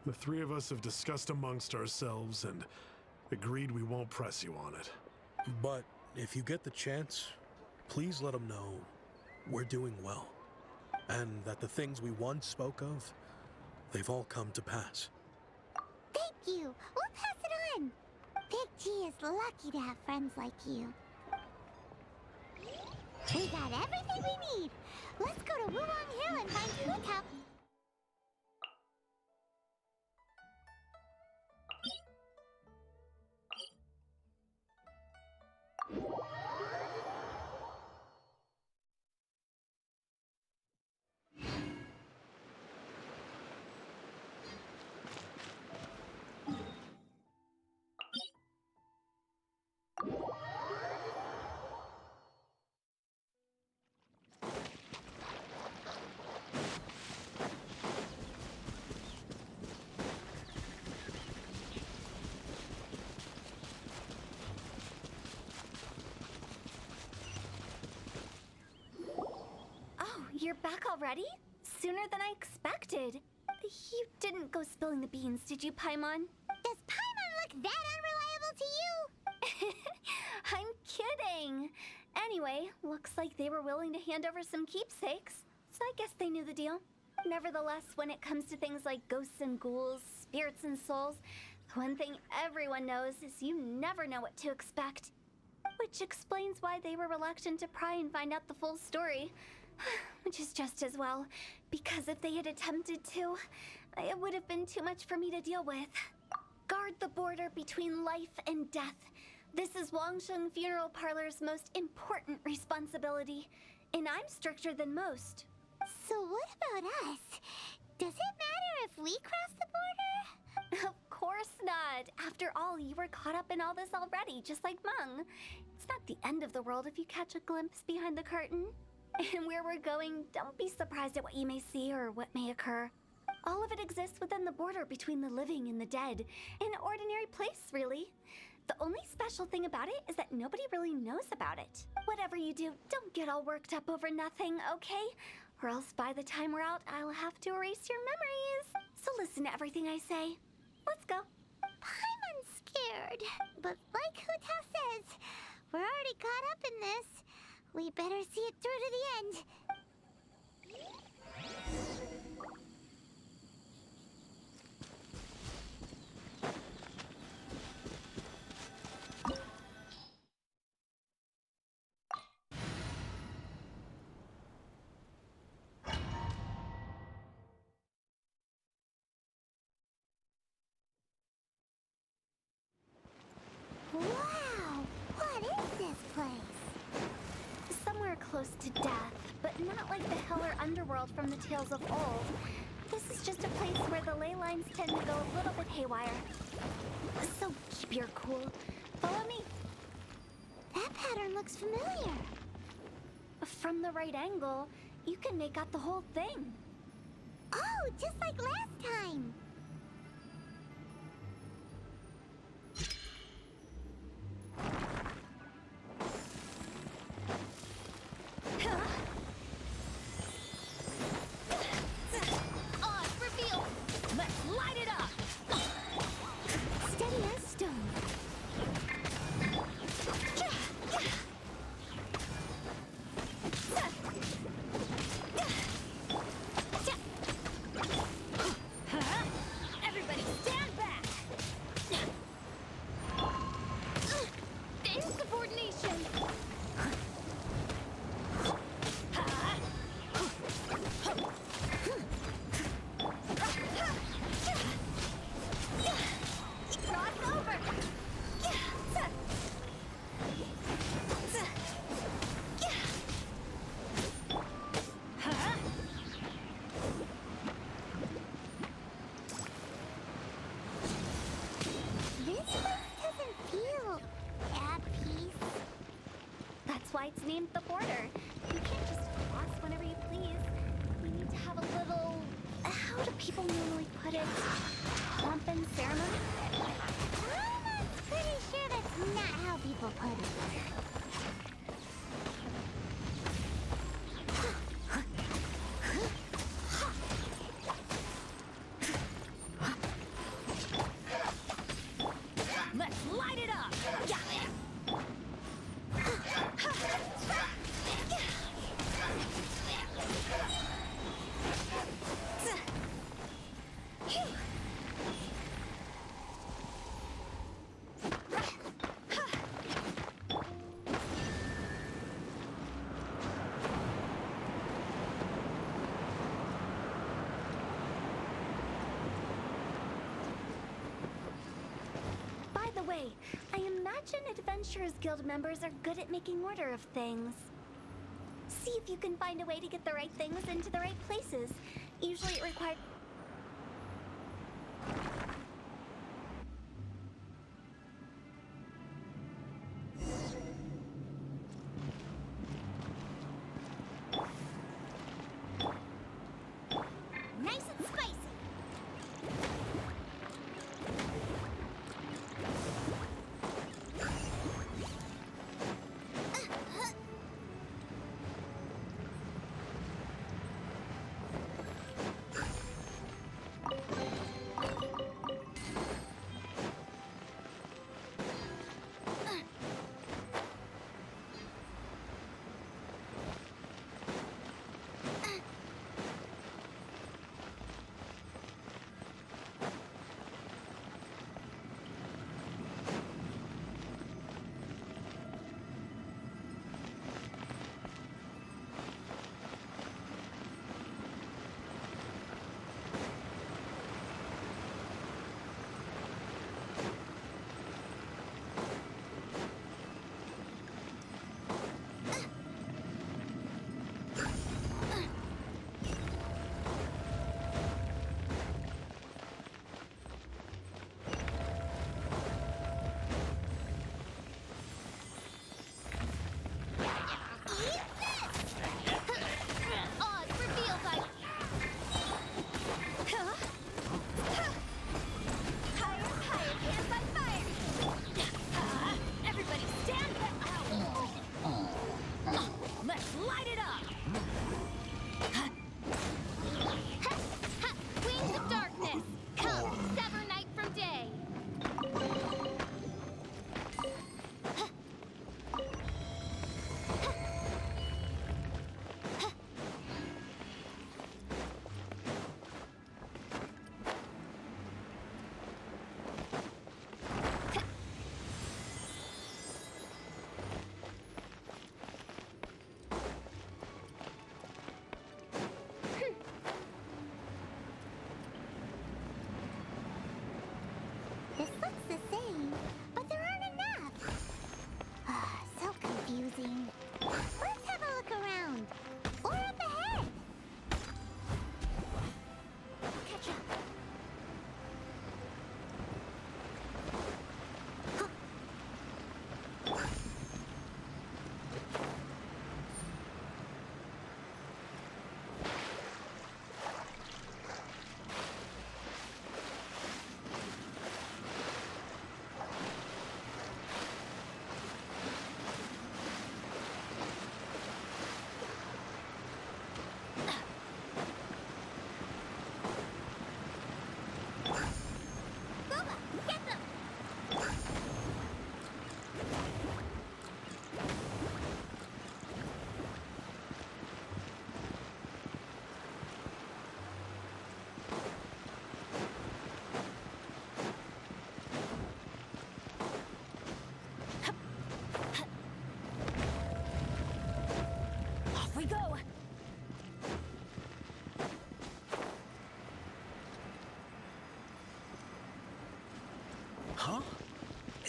the 3 of us have discussed amongst ourselves and agreed we won't press you on it. But if you get the chance, please let them know we're doing well. And that the things we once spoke of, they've all come to pass. Thank you. We'll pass it on. Big G is lucky to have friends like you. We got everything we need. Let's go to Wulong Hill and find Hu-Tao. You're back already? Sooner than I expected. You didn't go spilling the beans, did you, Paimon? Does Paimon look that unreliable to you? I'm kidding. Anyway, looks like they were willing to hand over some keepsakes, so I guess they knew the deal. Nevertheless, when it comes to things like ghosts and ghouls, spirits and souls, one thing everyone knows is you never know what to expect. Which explains why they were reluctant to pry and find out the full story. Which is just as well, because if they had attempted to, it would have been too much for me to deal with. Guard the border between life and death. This is Wangsheng Funeral Parlor's most important responsibility, and I'm stricter than most. So what about us? Does it matter if we cross the border? Of course not. After all, you were caught up in all this already, just like Meng. It's not the end of the world if you catch a glimpse behind the curtain. And where we're going, don't be surprised at what you may see or what may occur. All of it exists within the border between the living and the dead. An ordinary place, really. The only special thing about it is that nobody really knows about it. Whatever you do, don't get all worked up over nothing, okay? Or else by the time we're out, I'll have to erase your memories. So listen to everything I say. Let's go. I'm scared. But like Hu-Tao says, we're already caught up in this. We better see it through to the end. Wow! What is this place? Somewhere close to death, but not like the hell or underworld from the tales of old. This is just a place where the ley lines tend to go a little bit haywire. So keep your cool. Follow me. That pattern looks familiar. From the right angle, you can make out the whole thing. Oh, just like last time. Why it's named the border. You can't just cross whenever you please. We need to have a little... how do people normally put it? Pomp and ceremony? I'm pretty sure that's not how people put it. By the way, I imagine Adventurers Guild members are good at making order of things. See if you can find a way to get the right things into the right places. Usually it requires... Nice and spicy.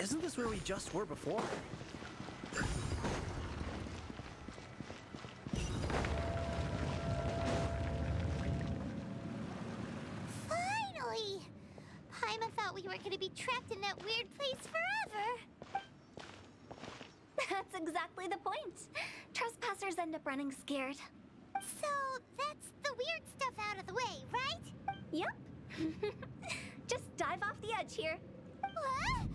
Isn't this where we just were before? Finally! Paimon thought we were gonna be trapped in that weird place forever. That's exactly the point. Trespassers end up running scared. So that's the weird stuff out of the way, right? Yep. Just dive off the edge here. What?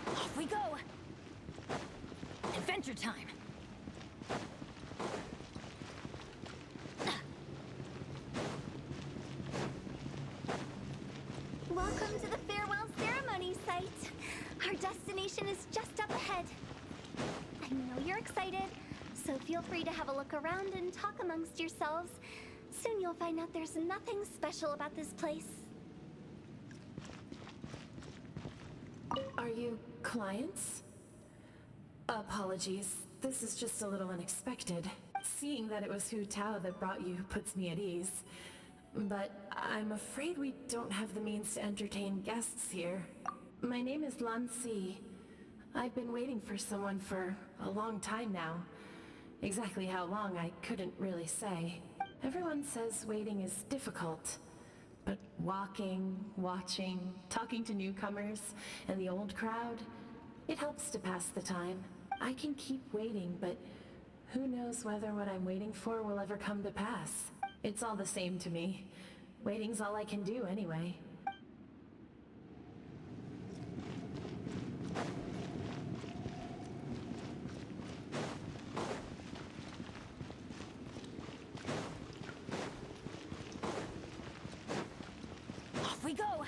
Off we go! Adventure time! Welcome to the farewell ceremony site. Our destination is just up ahead. I know you're excited, so feel free to have a look around and talk amongst yourselves. Soon you'll find out there's nothing special about this place. Are you clients? Apologies. This is just a little unexpected. Seeing that it was Hu-Tao that brought you puts me at ease. But I'm afraid we don't have the means to entertain guests here. My name is Lan Si. I've been waiting for someone for a long time now. Exactly how long, I couldn't really say. Everyone says waiting is difficult. But walking, watching, talking to newcomers, and the old crowd, it helps to pass the time. I can keep waiting, but who knows whether what I'm waiting for will ever come to pass. It's all the same to me. Waiting's all I can do anyway. Off we go!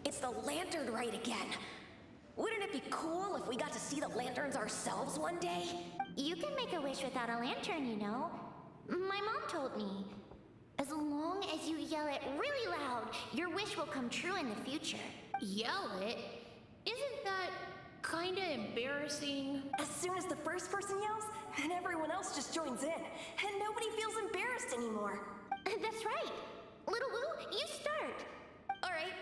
It's the lantern rite again. Wouldn't it be cool if we got to see the lanterns ourselves one day? You can make a wish without a lantern, you know. My mom told me. As long as you yell it really loud, your wish will come true in the future. Yell it? Isn't that kinda embarrassing? As soon as the first person yells, then everyone else just joins in, and nobody feels embarrassed anymore. That's right. Little Wu, you start. All right,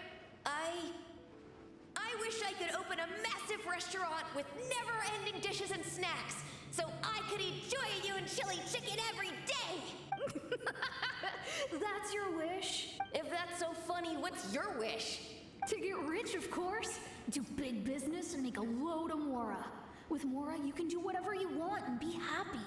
I wish I could open a massive restaurant with never-ending dishes and snacks, so I could eat joy and chili chicken every day. That's your wish? If that's so funny, what's your wish? To get rich, of course. Do big business and make a load of Mora. With Mora, you can do whatever you want and be happy.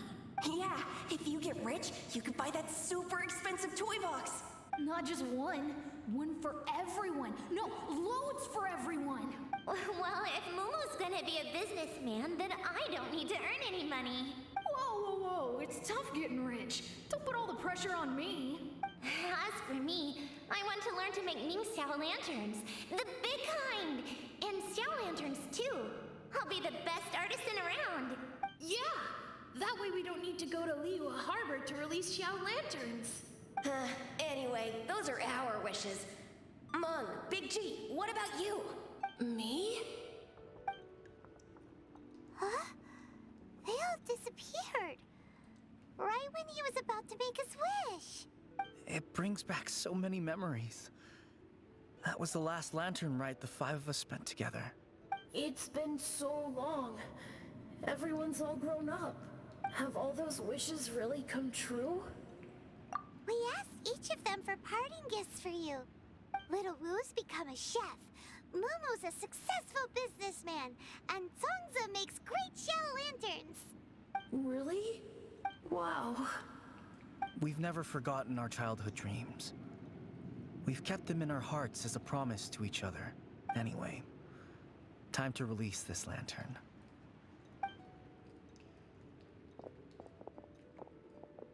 Yeah, if you get rich, you could buy that super expensive toy box. Not just one. One for everyone. No, loads for everyone. Well, if Momo's gonna be a businessman, then I don't need to earn any money. Whoa, whoa, whoa. It's tough getting rich. Don't put all the pressure on me. As for me, I want to learn to make Ning Xiao lanterns. The big kind! And Xiao lanterns, too. I'll be the best artisan around. Yeah! That way we don't need to go to Liyue Harbor to release Xiao lanterns. Anyway, those are our wishes. Mung, Big G, what about you? Me? Huh? They all disappeared. Right when he was about to make his wish. It brings back so many memories. That was the last lantern rite the five of us spent together. It's been so long. Everyone's all grown up. Have all those wishes really come true? We asked each of them for parting gifts for you. Little Wu's become a chef. Momo's a successful businessman. And Zongza makes great Xiao lanterns. Really? Wow. We've never forgotten our childhood dreams. We've kept them in our hearts as a promise to each other. Anyway, time to release this lantern.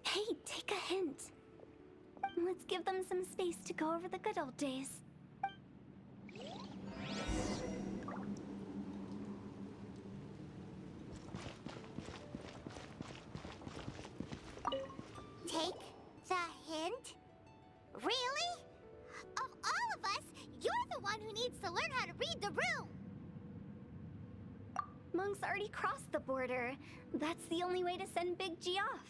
Hey, take a hint. Let's give them some space to go over the good old days. already crossed the border. That's the only way to send Big G off.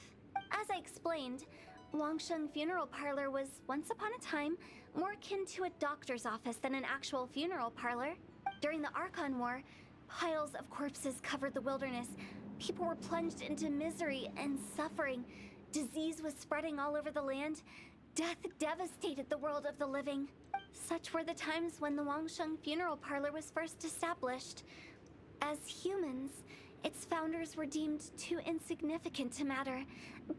As I explained, Wangsheng Funeral Parlor was, once upon a time, more akin to a doctor's office than an actual funeral parlor. During the Archon War, piles of corpses covered the wilderness. People were plunged into misery and suffering. Disease was spreading all over the land. Death devastated the world of the living. Such were the times when the Wangsheng Funeral Parlor was first established. As humans, its founders were deemed too insignificant to matter,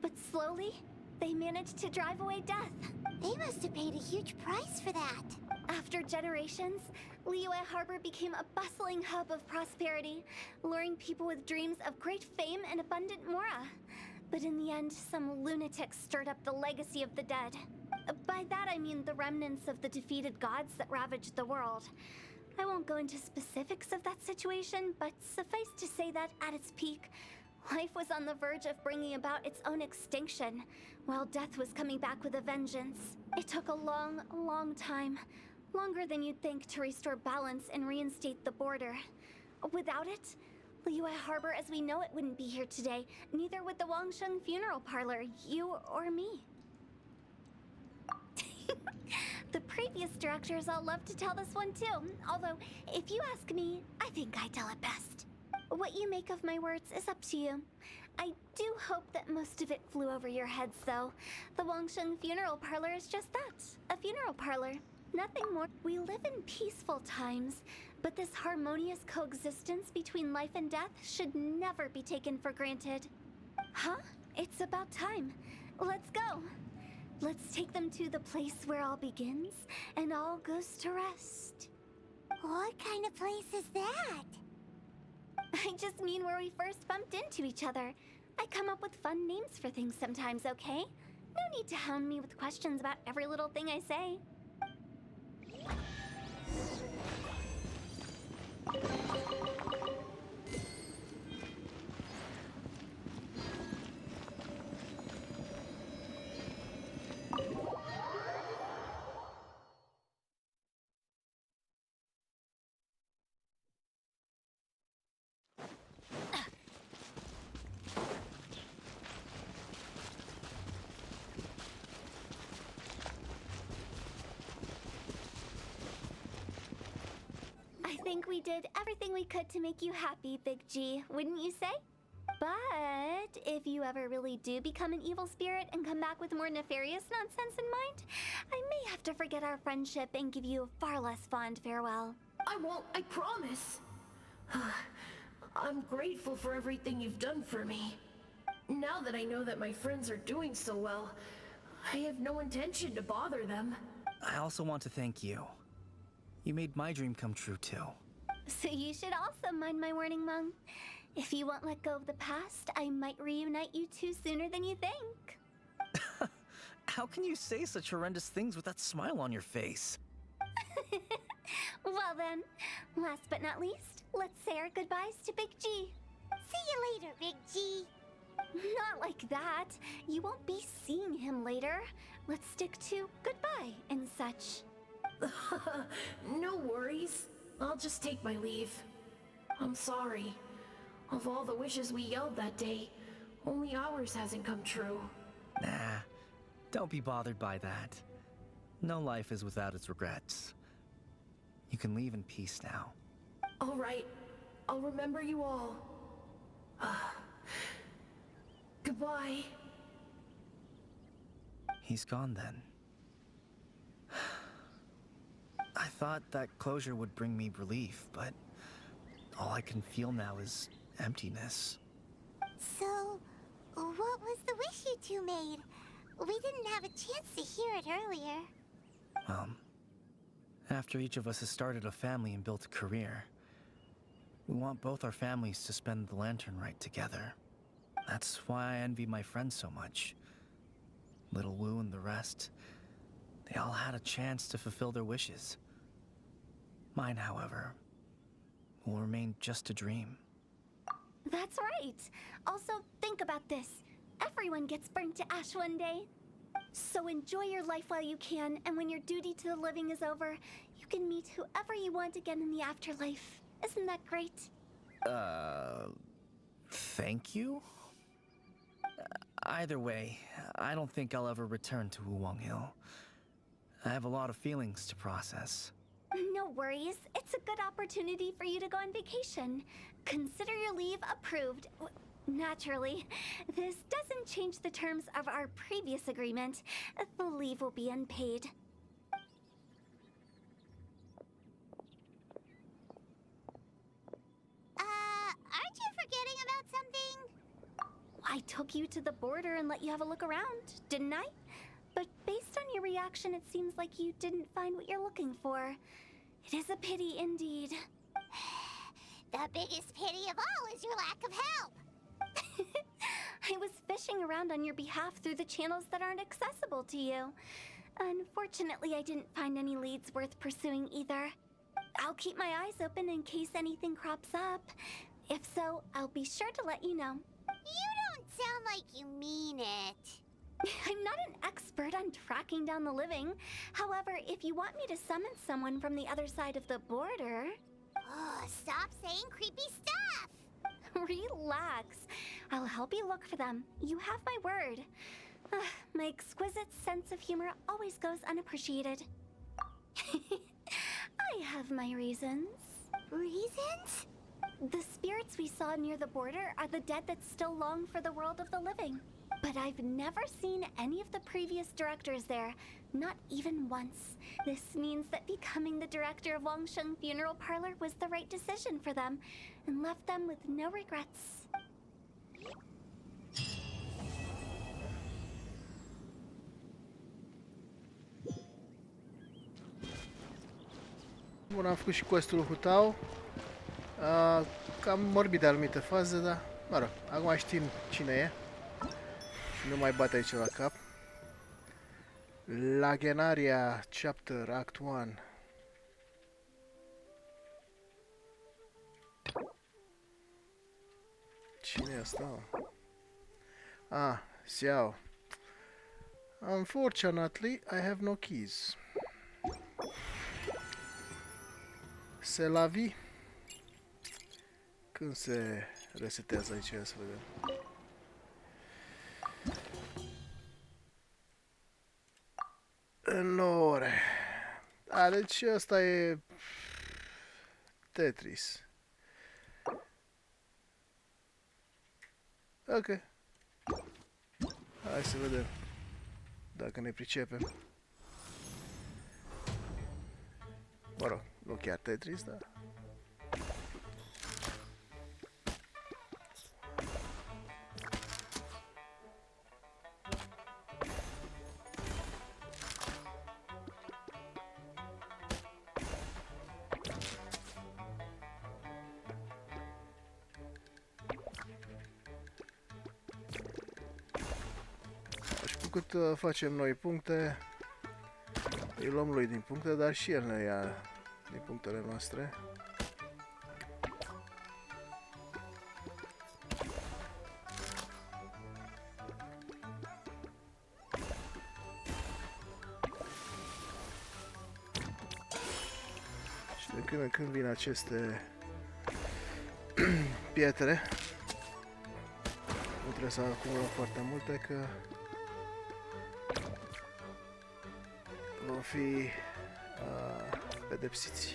but slowly, they managed to drive away death. They must have paid a huge price for that. After generations, Liyue Harbor became a bustling hub of prosperity, luring people with dreams of great fame and abundant mora. But in the end, some lunatics stirred up the legacy of the dead. By that I mean the remnants of the defeated gods that ravaged the world. I won't go into specifics of that situation, but suffice to say that at its peak, life was on the verge of bringing about its own extinction, while death was coming back with a vengeance. It took a long, long time, longer than you'd think, to restore balance and reinstate the border. Without it, Liyue Harbor as we know it wouldn't be here today, neither would the Wangsheng Funeral Parlor, you or me. The previous directors all love to tell this one too, although, if you ask me, I think I tell it best. What you make of my words is up to you. I do hope that most of it flew over your heads, though. The Wangsheng Funeral Parlor is just that, a funeral parlor. Nothing more. We live in peaceful times, but this harmonious coexistence between life and death should never be taken for granted. Huh? It's about time. Let's go. Let's take them to the place where all begins and all goes to rest. What kind of place is that? I just mean where we first bumped into each other. I come up with fun names for things sometimes, okay? No need to hound me with questions about every little thing I say. I think we did everything we could to make you happy, Big G, wouldn't you say? But if you ever really do become an evil spirit and come back with more nefarious nonsense in mind, I may have to forget our friendship and give you a far less fond farewell. I won't, I promise. I'm grateful for everything you've done for me. Now that I know that my friends are doing so well, I have no intention to bother them. I also want to thank you. You made my dream come true, too. So you should also mind my warning, Mung. If you won't let go of the past, I might reunite you two sooner than you think. How can you say such horrendous things with that smile on your face? Well then, last but not least, let's say our goodbyes to Big G. See you later, Big G. Not like that. You won't be seeing him later. Let's stick to goodbye and such. No worries. I'll just take my leave. I'm sorry. Of all the wishes we yelled that day, only ours hasn't come true. Nah, don't be bothered by that. No life is without its regrets. You can leave in peace now. All right. I'll remember you all. Goodbye. He's gone then. I thought that closure would bring me relief, but all I can feel now is emptiness. So, what was the wish you two made? We didn't have a chance to hear it earlier. After each of us has started a family and built a career, we want both our families to spend the Lantern Rite together. That's why I envy my friends so much. Little Wu and the rest, they all had a chance to fulfill their wishes. Mine, however, will remain just a dream. That's right. Also, think about this. Everyone gets burnt to ash one day. So enjoy your life while you can, and when your duty to the living is over, you can meet whoever you want again in the afterlife. Isn't that great? Thank you? Either way, I don't think I'll ever return to Wuwang Hill. I have a lot of feelings to process. No worries. It's a good opportunity for you to go on vacation. Consider your leave approved. Naturally, this doesn't change the terms of our previous agreement. The leave will be unpaid. Aren't you forgetting about something? I took you to the border and let you have a look around, didn't I? But based on your reaction, it seems like you didn't find what you're looking for. It is a pity indeed. The biggest pity of all is your lack of help. I was fishing around on your behalf through the channels that aren't accessible to you. Unfortunately, I didn't find any leads worth pursuing either. I'll keep my eyes open in case anything crops up. If so, I'll be sure to let you know. You don't sound like you mean it. I'm not an expert on tracking down the living. However, if you want me to summon someone from the other side of the border... Oh, stop saying creepy stuff! Relax. I'll help you look for them. You have my word. My exquisite sense of humor always goes unappreciated. I have my reasons. Reasons? The spirits we saw near the border are the dead that still long for the world of the living. But I've never seen any of the previous directors there, not even once. This means that becoming the director of Wangsheng Funeral Parlor was the right decision for them, and left them with no regrets. Bun, am făcut și questul Hu-Tao. Cam morbid de anumite faze, dar, mă rog, acum știm cine e. Și nu mai bate aici la cap. Lagenaria Chapter, Act 1. Cine e asta? Ah, Xiao. Unfortunately, I have no keys. C'est la vie. Când se resetează aici, să vedem. În ore. A, deci ăsta e Tetris. Ok. Hai să vedem dacă ne pricepem. Mă rog, nu chiar Tetris, dar... Cât facem noi puncte, îi luăm lui din puncte, dar și el ne ia din punctele noastre. Și de când în când vin aceste pietre, nu trebuie să acumulăm foarte multe, că vom fi pedepsiți.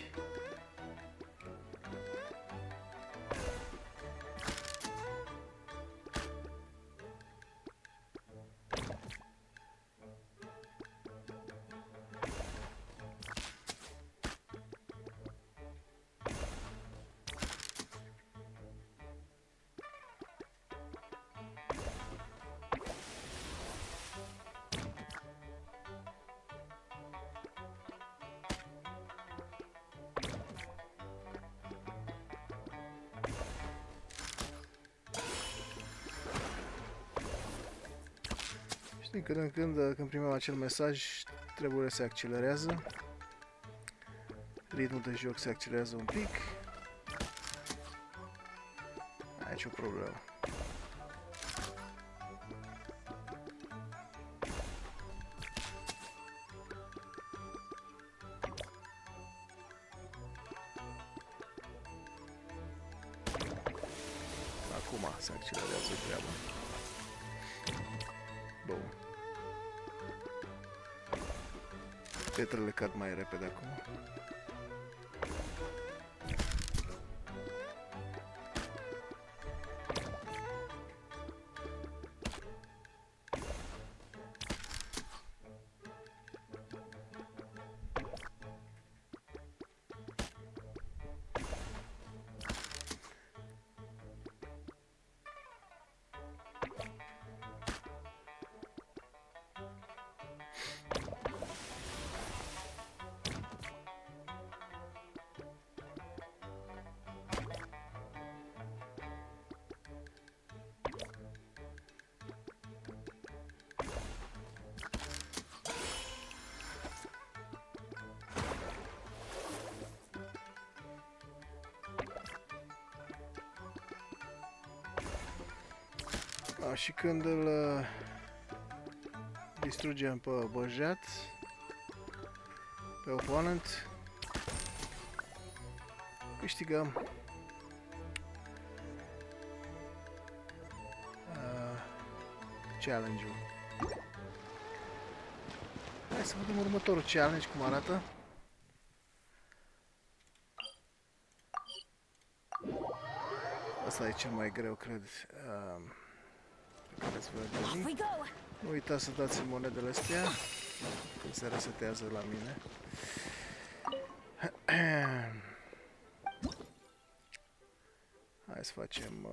Din când în când, când primim acel mesaj, treburile se accelerează. Ritmul de joc se accelerează un pic. Aici o problemă. se accelerează treaba. Bun. Pietrele cad mai repede acum. Și când îl distrugem pe băjat, pe oponent, câștigăm challenge-ul. Hai să vedem următorul challenge cum arată. Asta e cel mai greu, cred. Nu uitați să dați monedele astea când se resetează la mine. Hai să facem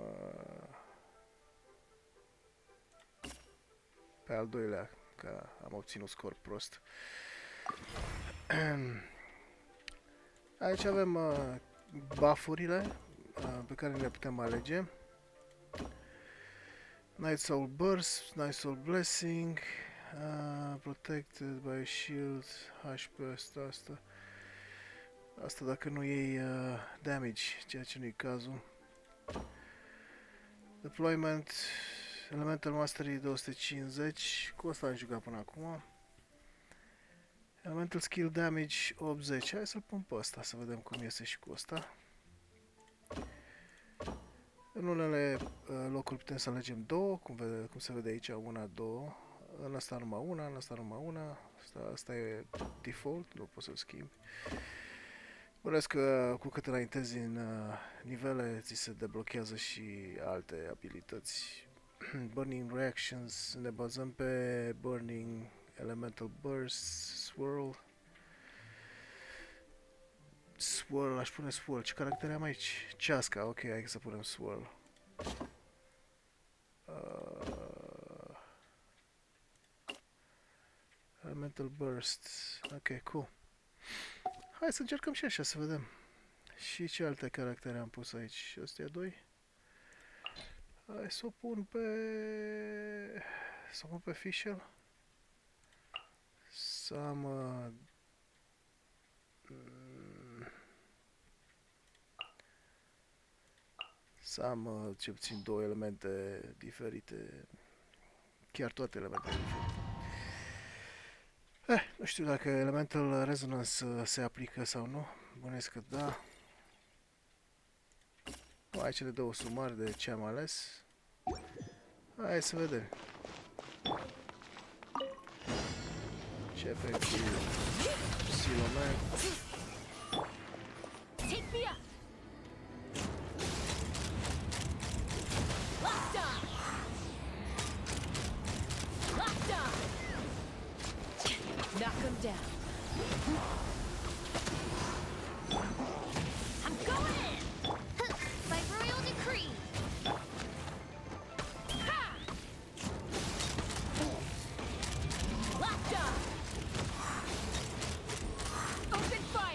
pe al doilea, că am obținut scor prost. Aici avem buff-urile pe care le putem alege. Night Soul Burst, Night Soul Blessing, Protected by Shield, HP asta. Asta dacă nu iei damage, ceea ce nu e cazul. Deployment, Elemental Mastery 250, cu asta am jucat până acum. Elemental Skill Damage 80, hai să-l pun pe ăsta să vedem cum iese și cu ăsta. În unele locuri putem să alegem două, cum se vede aici, una, două. În asta numai una, în asta numai una. Asta e default, nu poți să-l schimbi. Bănesc că cu cât înaintezi în nivele, ți se deblochează și alte abilități. Burning Reactions, ne bazăm pe Burning, Elemental Burst, Swirl. Swirl, aș pune Swirl. Ce caractere am aici? Ceasca, ok, hai să punem Swirl. Elemental Burst, ok, cool. Hai să încercăm și așa, să vedem. Și ce alte caractere am pus aici? Astea doi. Hai să o pun pe... Fischl. Să am... să am ce puțin două elemente diferite. Chiar toate elementele diferite. Nu știu dacă Elemental Resonance se aplică sau nu. Bănuiesc că da. Aici le dă o sumar de ce am ales. Hai să vedem. Ce efectiv Siloman. Knock him down. I'm going in! By royal decree! Ha! Locked on. Open fire.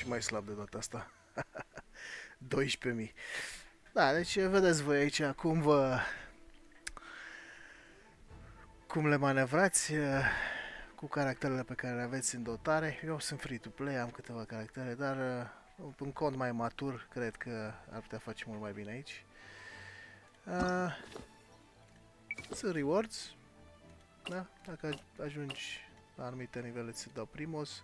și mai slab de data asta. 12.000. Da, deci vedeți voi aici cum le manevrați cu caracterele pe care le aveți în dotare. Eu sunt free-to-play, am câteva caractere, dar un cont mai matur cred că ar putea face mult mai bine aici. Sunt rewards. Da? Dacă ajungi la anumite nivele îți dau primos.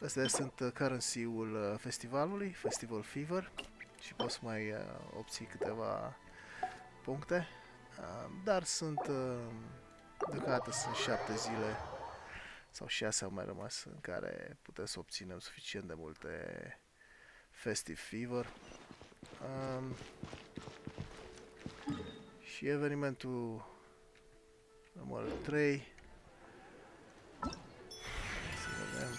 Astea sunt currency-ul festivalului, Festival Fever, și poți mai obții câteva puncte. Dar sunt deocamdată sunt 7 zile sau 6 au mai rămas în care putem să obținem suficient de multe Festive Fever. Și evenimentul numărul 3. Să vedem.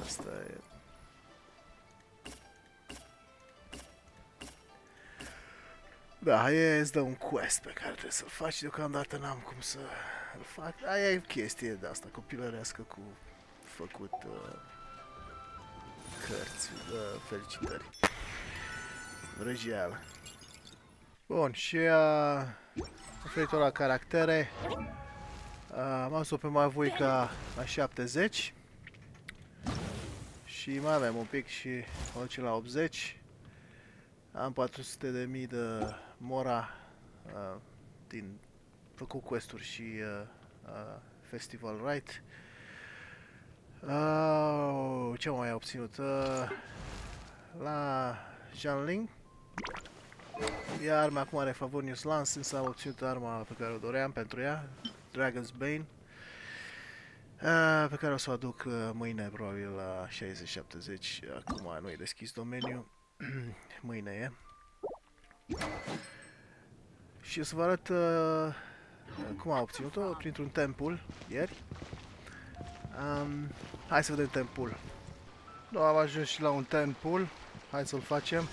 Asta e. Da, aia îți dă un quest pe care trebuie să-l faci. Deocamdată n-am cum să îl fac. Aia e chestie de asta copilărească cu făcut cărți. Felicitări. Răgeală. Bun, și referitor la caractere, am adus-o pe Mavuica la 70 și mai avem un pic și o ducem la 80. Am 400.000 de mora din făcut quest-uri și Festival Rite. Ce am mai obținut? La Janling e arma acum are Favonius Lance, însă am obținut arma pe care o doream pentru ea, Dragon's Bane, pe care o să o aduc mâine, probabil la 60-70. Acum nu e deschis domeniul. Mâine e. Și o să vă arăt cum am obținut-o printr-un temple ieri. Hai să vedem temple. Nu am ajuns și la un temple. Hai să-l facem.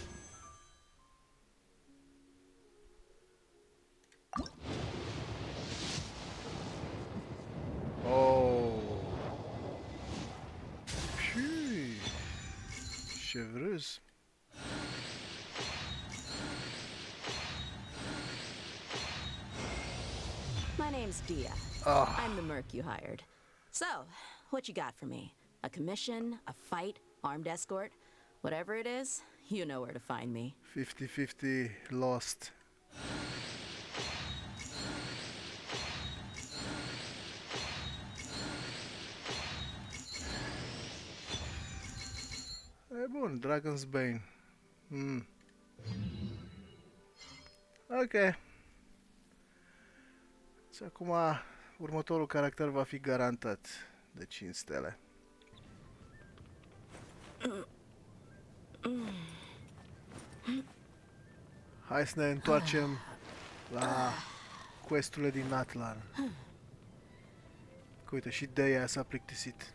Oh. Chevreusse. My name's Dehya. I'm the merc you hired. So, what you got for me? A commission, a fight, armed escort? Whatever it is, you know where to find me. 50-50 lost. E bun, Dragon's Bane. Ok. Și acum următorul caracter va fi garantat de 5 stele. Hai să ne întoarcem la questurile din Natlan. Uite, și Dehya s-a plictisit.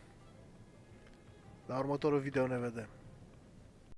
La următorul video ne vedem.